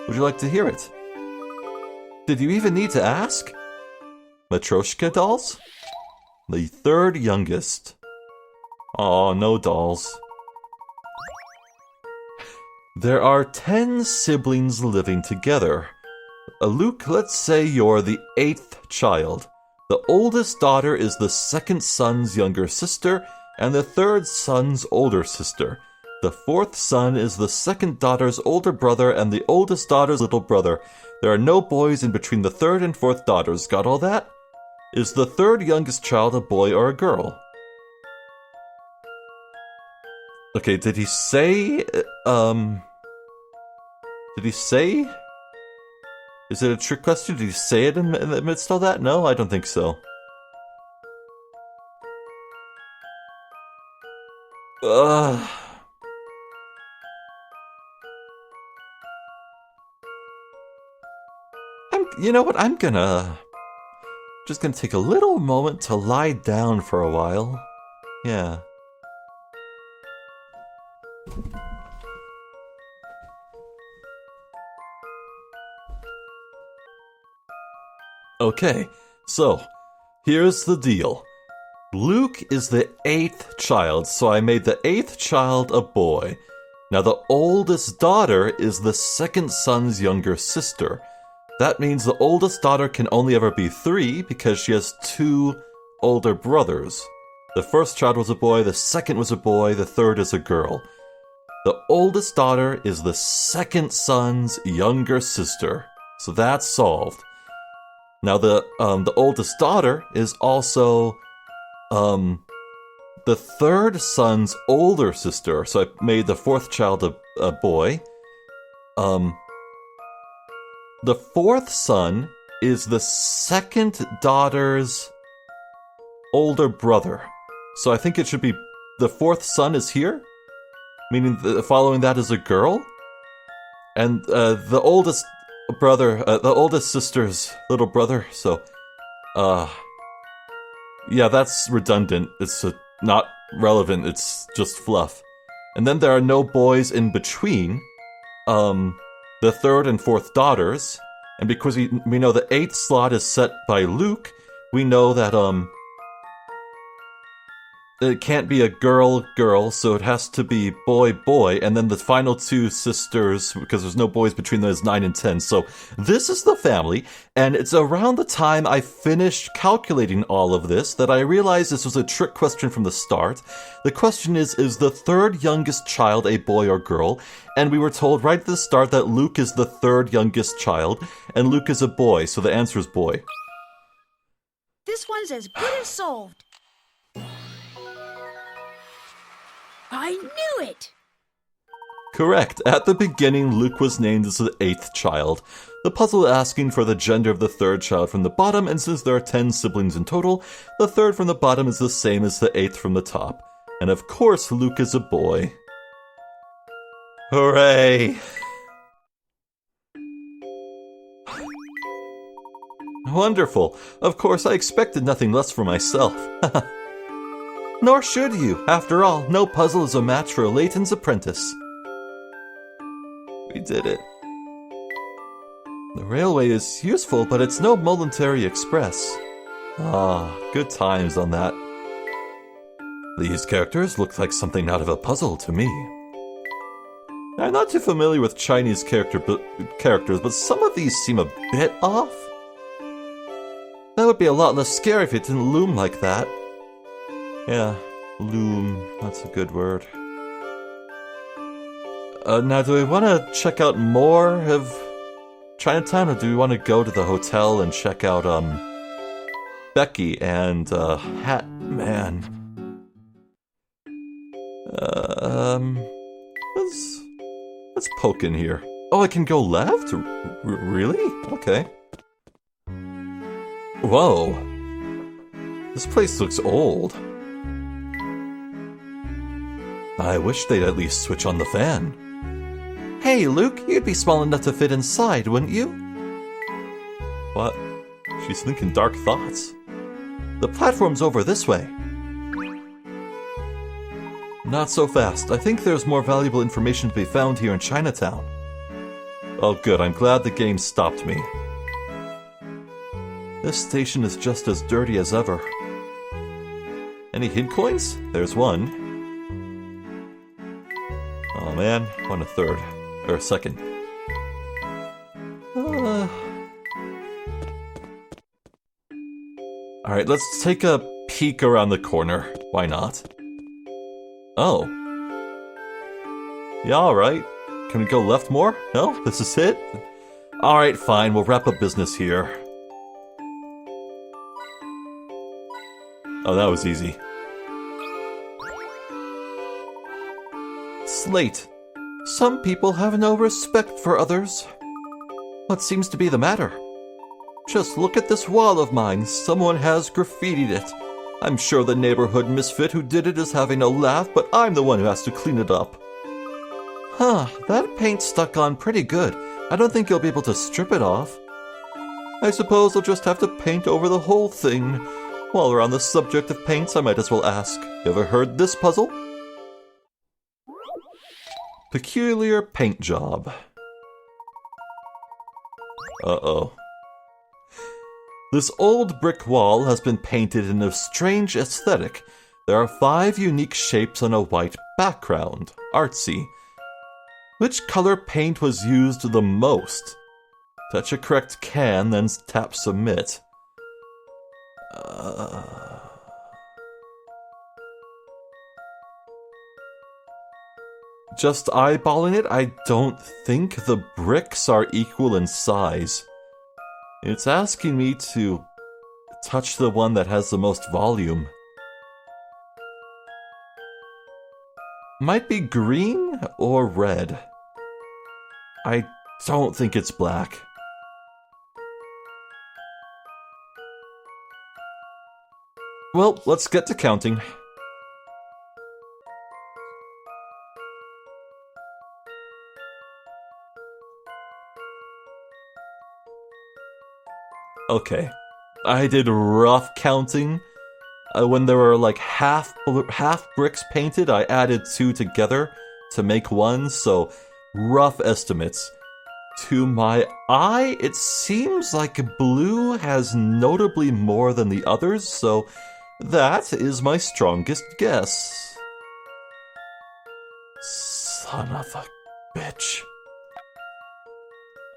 Would you like to hear it? Did you even need to ask? Matryoshka dolls? The 3rd youngest. Aw, no dolls. There are 10 siblings living together. Luke, let's say you're the 8th child. The oldest daughter is the 2nd son's younger sister, and the 3rd son's older sister. The 4th son is the 2nd daughter's older brother and the oldest daughter's little brother. There are no boys in between the 3rd and 4th daughters. Got all that? Is the 3rd youngest child a boy or a girl? Okay, did he say... Did he say... Is it a trick question? Did he say it in the midst of all that? No, I don't think so. You know what? Just gonna take a little moment to lie down for a while. Yeah. Okay, so, here's the deal. Luke is the 8th child, so I made the 8th child a boy. Now the oldest daughter is the 2nd son's younger sister. That means the oldest daughter can only ever be 3 because she has 2 older brothers. The 1st child was a boy, the 2nd was a boy, the 3rd is a girl. The oldest daughter is the 2nd son's younger sister. So that's solved. Now the oldest daughter is also the 3rd son's older sister. So I made the 4th child a boy. The 4th son is the 2nd daughter's older brother. So I think it should be the 4th son is here, meaning following that is a girl, and the oldest brother, the oldest sister's little brother. So, yeah, that's redundant. It's not relevant. It's just fluff. And then there are no boys in between. The 3rd and 4th daughters, And because we know the 8th slot is set by Luke, we know that, it can't be a girl, so it has to be boy, and then the final 2 sisters, because there's no boys between those 9 and 10. So this is the family, and it's around the time I finished calculating all of this that I realized this was a trick question from the start. The question is the 3rd youngest child a boy or girl? And we were told right at the start that Luke is the 3rd youngest child, and Luke is a boy, so the answer is boy. This one's as good as solved. I knew it! Correct. At the beginning, Luke was named as the 8th child. The puzzle asking for the gender of the 3rd child from the bottom, and since there are 10 siblings in total, the 3rd from the bottom is the same as the 8th from the top. And of course, Luke is a boy. Hooray! Wonderful. Of course, I expected nothing less for myself. Nor should you. After all, no puzzle is a match for Layton's apprentice. We did it. The railway is useful, but it's no momentary express. Ah, good times on that. These characters look like something out of a puzzle to me. I'm not too familiar with Chinese characters, but some of these seem a bit off. That would be a lot less scary if it didn't loom like that. Yeah, loom, that's a good word. Now, do we want to check out more of Chinatown, or do we want to go to the hotel and check out, Becky and, Hat Man? Let's poke in here. Oh, I can go left? Really? Okay. Whoa. This place looks old. I wish they'd at least switch on the fan. Hey, Luke, you'd be small enough to fit inside, wouldn't you? What? She's thinking dark thoughts. The platform's over this way. Not so fast. I think there's more valuable information to be found here in Chinatown. Oh good, I'm glad the game stopped me. This station is just as dirty as ever. Any hint coins? There's one. Oh man, want a third. Or a second. Alright, let's take a peek around the corner. Why not? Oh. Yeah, alright. Can we go left more? No? This is it? Alright, fine. We'll wrap up business here. Oh, that was easy. Slate. Some people have no respect for others. What seems to be the matter? Just look at this wall of mine. Someone has graffitied it. I'm sure the neighborhood misfit who did it is having a laugh, but I'm the one who has to clean it up. Huh, that paint stuck on pretty good. I don't think you'll be able to strip it off. I suppose I'll just have to paint over the whole thing. While we're on the subject of paints, I might as well ask, you ever heard this puzzle? Peculiar paint job. Uh-oh. This old brick wall has been painted in a strange aesthetic. There are 5 unique shapes on a white background. Artsy. Which color paint was used the most? Touch a correct can, then tap submit. Just eyeballing it, I don't think the bricks are equal in size. It's asking me to touch the one that has the most volume. Might be green or red. I don't think it's black. Well, let's get to counting. Okay, I did rough counting. When there were like half bricks painted, I added 2 together to make 1, so rough estimates. To my eye, it seems like blue has notably more than the others, so that is my strongest guess. Son of a bitch.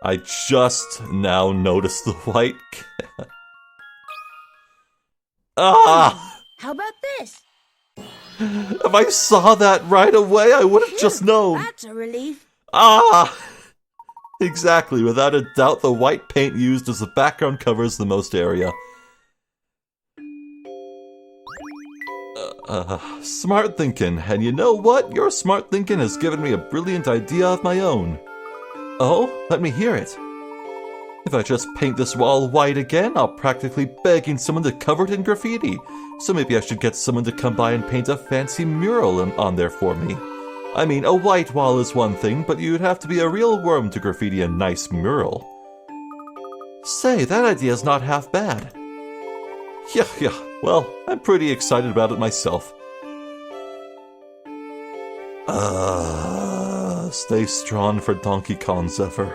I just now noticed the white cat. Ah! How about this? If I saw that right away, I would have just known. That's a relief. Ah! Exactly, without a doubt, the white paint used as the background covers the most area. Smart thinking, and you know what? Your smart thinking has given me a brilliant idea of my own. Oh, let me hear it. If I just paint this wall white again, I'll practically begging someone to cover it in graffiti. So maybe I should get someone to come by and paint a fancy mural on there for me. I mean, a white wall is one thing, but you'd have to be a real worm to graffiti a nice mural. Say, that idea's not half bad. Yeah, well, I'm pretty excited about it myself. Stay strong for Donkey Kong, Zephyr.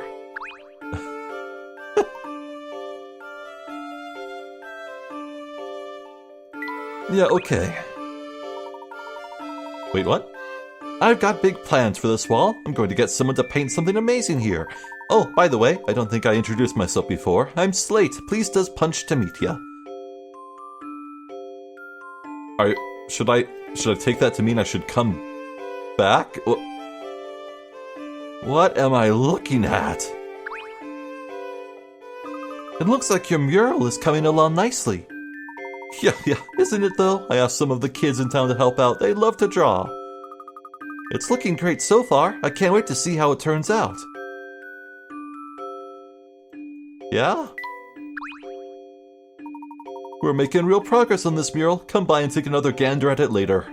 Yeah, okay. Wait, what? I've got big plans for this wall. I'm going to get someone to paint something amazing here. Oh, by the way, I don't think I introduced myself before. I'm Slate. Please does punch to meet ya. Should I take that to mean I should come back? What am I looking at? It looks like your mural is coming along nicely. Yeah, isn't it though? I asked some of the kids in town to help out. They love to draw. It's looking great so far. I can't wait to see how it turns out. Yeah? We're making real progress on this mural. Come by and take another gander at it later.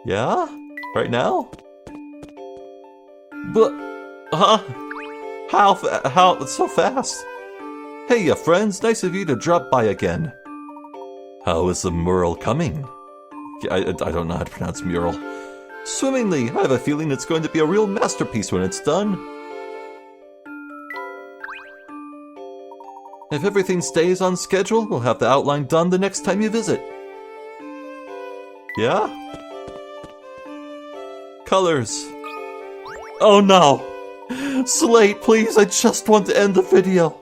Yeah? Right now? But, how, it's so fast. Hey, friends, nice of you to drop by again. How is the mural coming? I don't know how to pronounce mural. Swimmingly. I have a feeling it's going to be a real masterpiece when it's done. If everything stays on schedule, we'll have the outline done the next time you visit. Yeah? Colors. Oh no! Slate, please, I just want to end the video.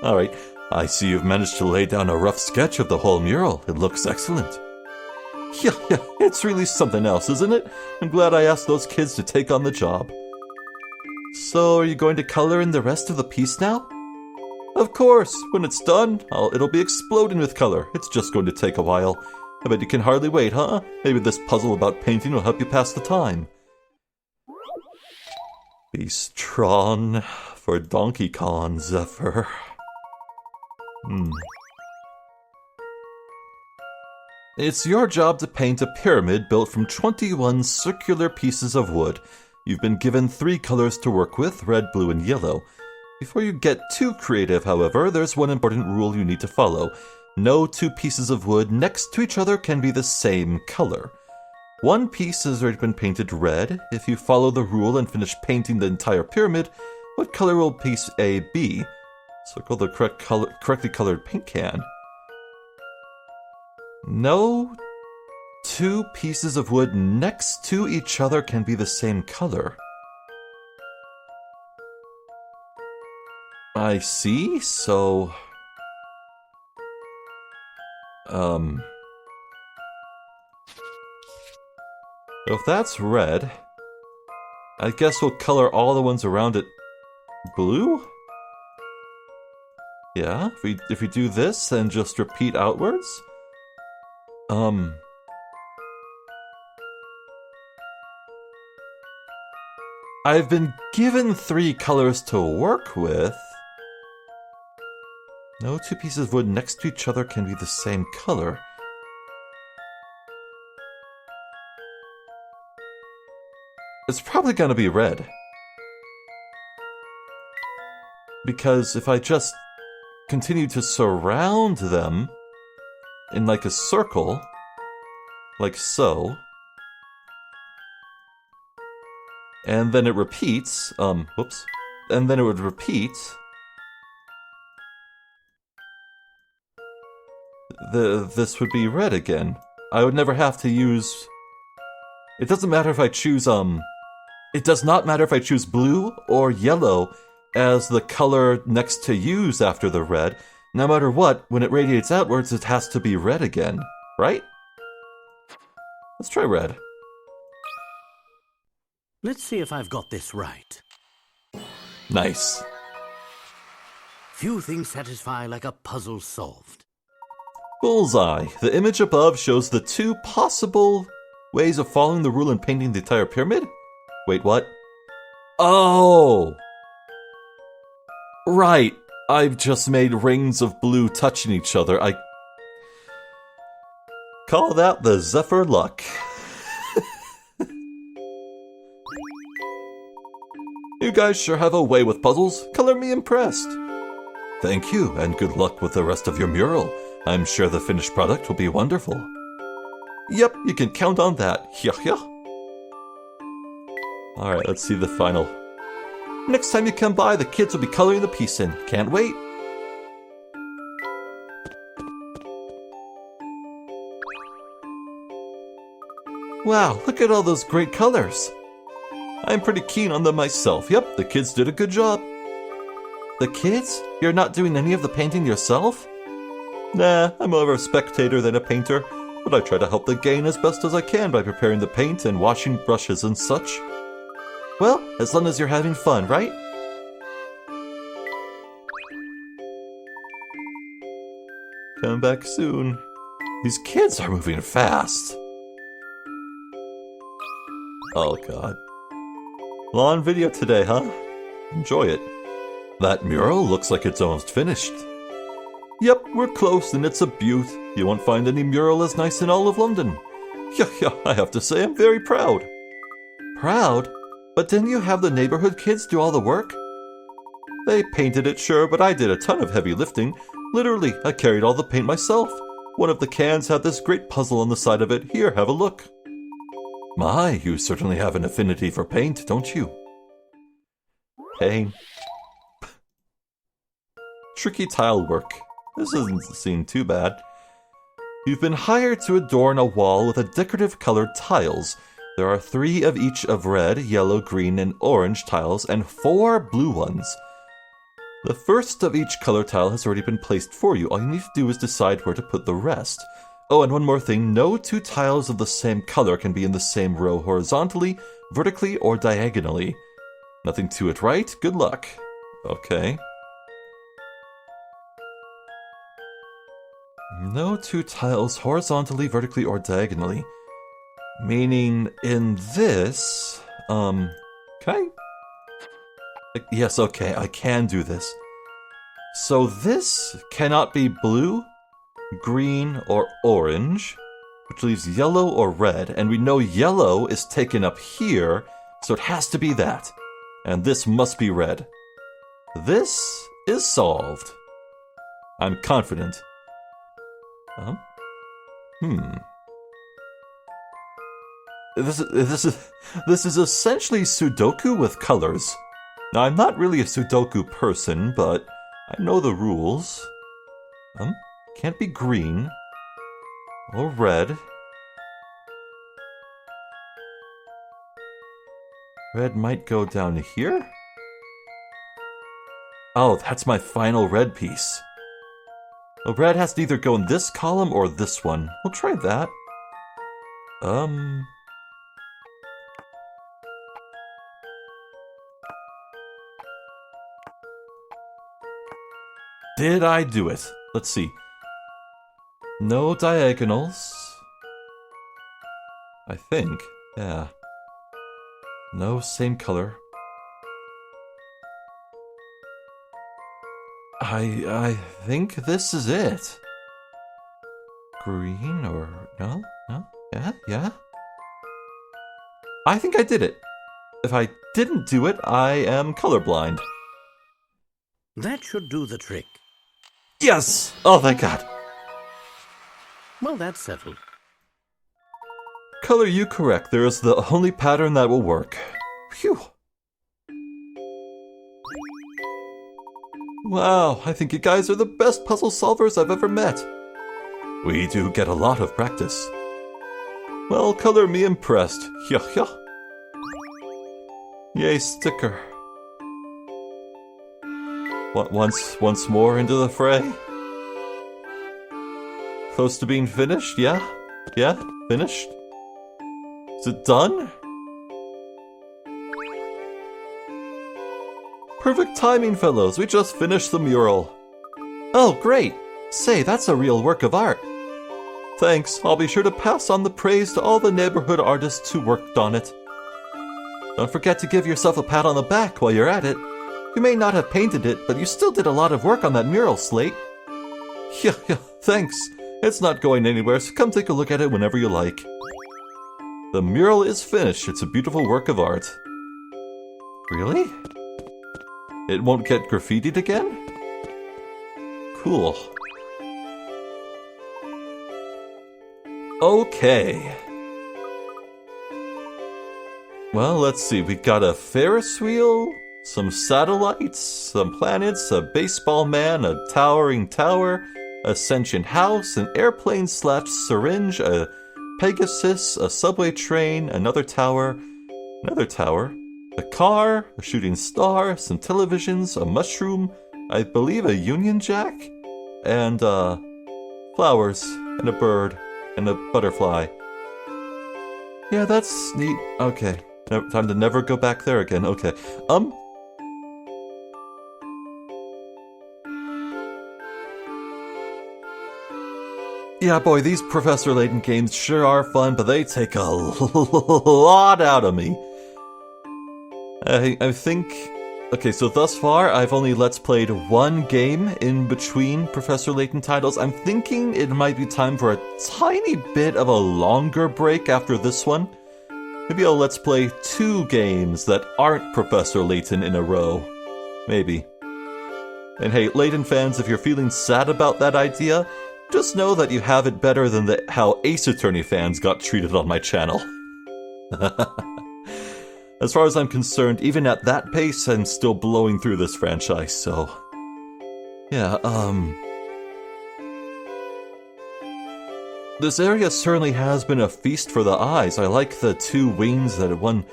Alright, I see you've managed to lay down a rough sketch of the whole mural. It looks excellent. Yeah, it's really something else, isn't it? I'm glad I asked those kids to take on the job. So, are you going to color in the rest of the piece now? Of course, when it's done, it'll be exploding with color. It's just going to take a while. I bet you can hardly wait, huh? Maybe this puzzle about painting will help you pass the time. Be strong for Donkey Kong, Zephyr. It's your job to paint a pyramid built from 21 circular pieces of wood. You've been given 3 colors to work with, red, blue, and yellow. Before you get too creative, however, there's one important rule you need to follow. No 2 pieces of wood next to each other can be the same color. One piece has already been painted red. If you follow the rule and finish painting the entire pyramid, what color will piece A be? Circle the correctly colored paint can. No 2 pieces of wood next to each other can be the same color. I see, so... If that's red, I guess we'll color all the ones around it blue? Yeah, if we do this and just repeat outwards? I've been given 3 colors to work with. No 2 pieces of wood next to each other can be the same color. It's probably gonna be red. Because if I just continue to surround them in like a circle, like so, and then it repeats, whoops, and then it would repeat. This would be red again. I would never have to use... It doesn't matter if I choose, It does not matter if I choose blue or yellow as the color next to use after the red. No matter what, when it radiates outwards, it has to be red again, right? Let's try red. Let's see if I've got this right. Nice. Few things satisfy like a puzzle solved. Bullseye. The image above shows the two possible ways of following the rule and painting the entire pyramid? Wait, what? Oh! Right. I've just made rings of blue touching each other. I call that the Zephyr luck. You guys sure have a way with puzzles. Color me impressed. Thank you, and good luck with the rest of your mural. I'm sure the finished product will be wonderful. Yep, you can count on that. Yeah. Alright, let's see the final. Next time you come by, the kids will be coloring the piece in. Can't wait. Wow, look at all those great colors. I'm pretty keen on them myself. Yep, the kids did a good job. The kids? You're not doing any of the painting yourself? Nah, I'm more of a spectator than a painter, but I try to help the gang as best as I can by preparing the paint and washing brushes and such. Well, as long as you're having fun, right? Come back soon. These kids are moving fast. Oh god. Long video today, huh? Enjoy it. That mural looks like it's almost finished. Yep, we're close and it's a beaut. You won't find any mural as nice in all of London. Yeah, I have to say I'm very proud. Proud? But didn't you have the neighborhood kids do all the work? They painted it, sure, but I did a ton of heavy lifting. Literally, I carried all the paint myself. One of the cans had this great puzzle on the side of it. Here, have a look. My, you certainly have an affinity for paint, don't you? Paint. Tricky tile work. This doesn't seem too bad. You've been hired to adorn a wall with a decorative colored tiles. There are 3 of each of red, yellow, green, and orange tiles, and 4 blue ones. The first of each color tile has already been placed for you. All you need to do is decide where to put the rest. Oh, and one more thing. No 2 tiles of the same color can be in the same row horizontally, vertically, or diagonally. Nothing to it, right? Good luck. Okay. No 2 tiles horizontally, vertically, or diagonally. Meaning in this, can I? Yes, okay, I can do this. So this cannot be blue, green, or orange, which leaves yellow or red, and we know yellow is taken up here, so it has to be that. And this must be red. This is solved. I'm confident. This is essentially Sudoku with colors. Now, I'm not really a Sudoku person, but I know the rules. Can't be green or red. Red might go down here. Oh, that's my final red piece. Well, red has to either go in this column or this one. We'll try that. Did I do it? Let's see. No diagonals. I think. Yeah. No same color. I think this is it. Green or no? No? Yeah? I think I did it. If I didn't do it, I am colorblind. That should do the trick. Yes! Oh, thank God. Well, that's settled. Color you correct. There is the only pattern that will work. Phew. Wow, I think you guys are the best puzzle solvers I've ever met. We do get a lot of practice. Well, color me impressed. Yeah. Yay, sticker. Once more into the fray? Close to being finished? Yeah, finished? Is it done? Perfect timing, fellows. We just finished the mural. Oh, great. Say, that's a real work of art. Thanks. I'll be sure to pass on the praise to all the neighborhood artists who worked on it. Don't forget to give yourself a pat on the back while you're at it. You may not have painted it, but you still did a lot of work on that mural, Slate. Yeah, thanks. It's not going anywhere, so come take a look at it whenever you like. The mural is finished. It's a beautiful work of art. Really? It won't get graffitied again? Cool. Okay. Well, let's see. We got a Ferris wheel, some satellites, some planets, a baseball man, a towering tower, a sentient house, an airplane/syringe, a Pegasus, a subway train, another tower, a car, a shooting star, some televisions, a mushroom, I believe a Union Jack, and flowers, and a bird, and a butterfly. Yeah, that's neat. Okay. Time to never go back there again. Okay. Yeah, boy, these Professor Layton games sure are fun, but they take a lot out of me. I think... Okay, so thus far, I've only Let's Played one game in between Professor Layton titles. I'm thinking it might be time for a tiny bit of a longer break after this one. Maybe I'll Let's Play 2 games that aren't Professor Layton in a row. Maybe. And hey, Layton fans, if you're feeling sad about that idea, just know that you have it better than how Ace Attorney fans got treated on my channel. As far as I'm concerned, even at that pace, I'm still blowing through this franchise, so... Yeah, This area certainly has been a feast for the eyes. I like the 2 wings that one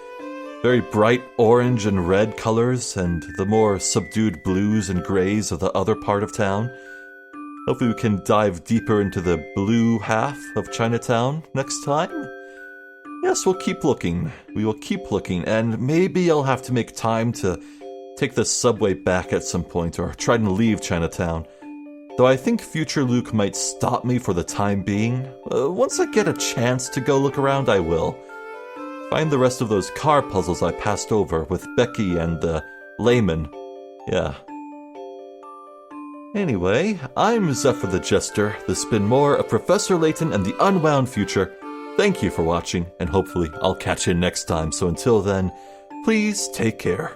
very bright orange and red colors, and the more subdued blues and grays of the other part of town. Hopefully we can dive deeper into the blue half of Chinatown next time. Yes, we'll keep looking. We will keep looking, and maybe I'll have to make time to take the subway back at some point, or try and leave Chinatown. Though I think future Luke might stop me for the time being. Once I get a chance to go look around, I will. Find the rest of those car puzzles I passed over with Becky and the layman. Yeah. Anyway, I'm Zephyr the Jester. This has been more of Professor Layton and the Unwound Future. Thank you for watching, and hopefully I'll catch you next time. So until then, please take care.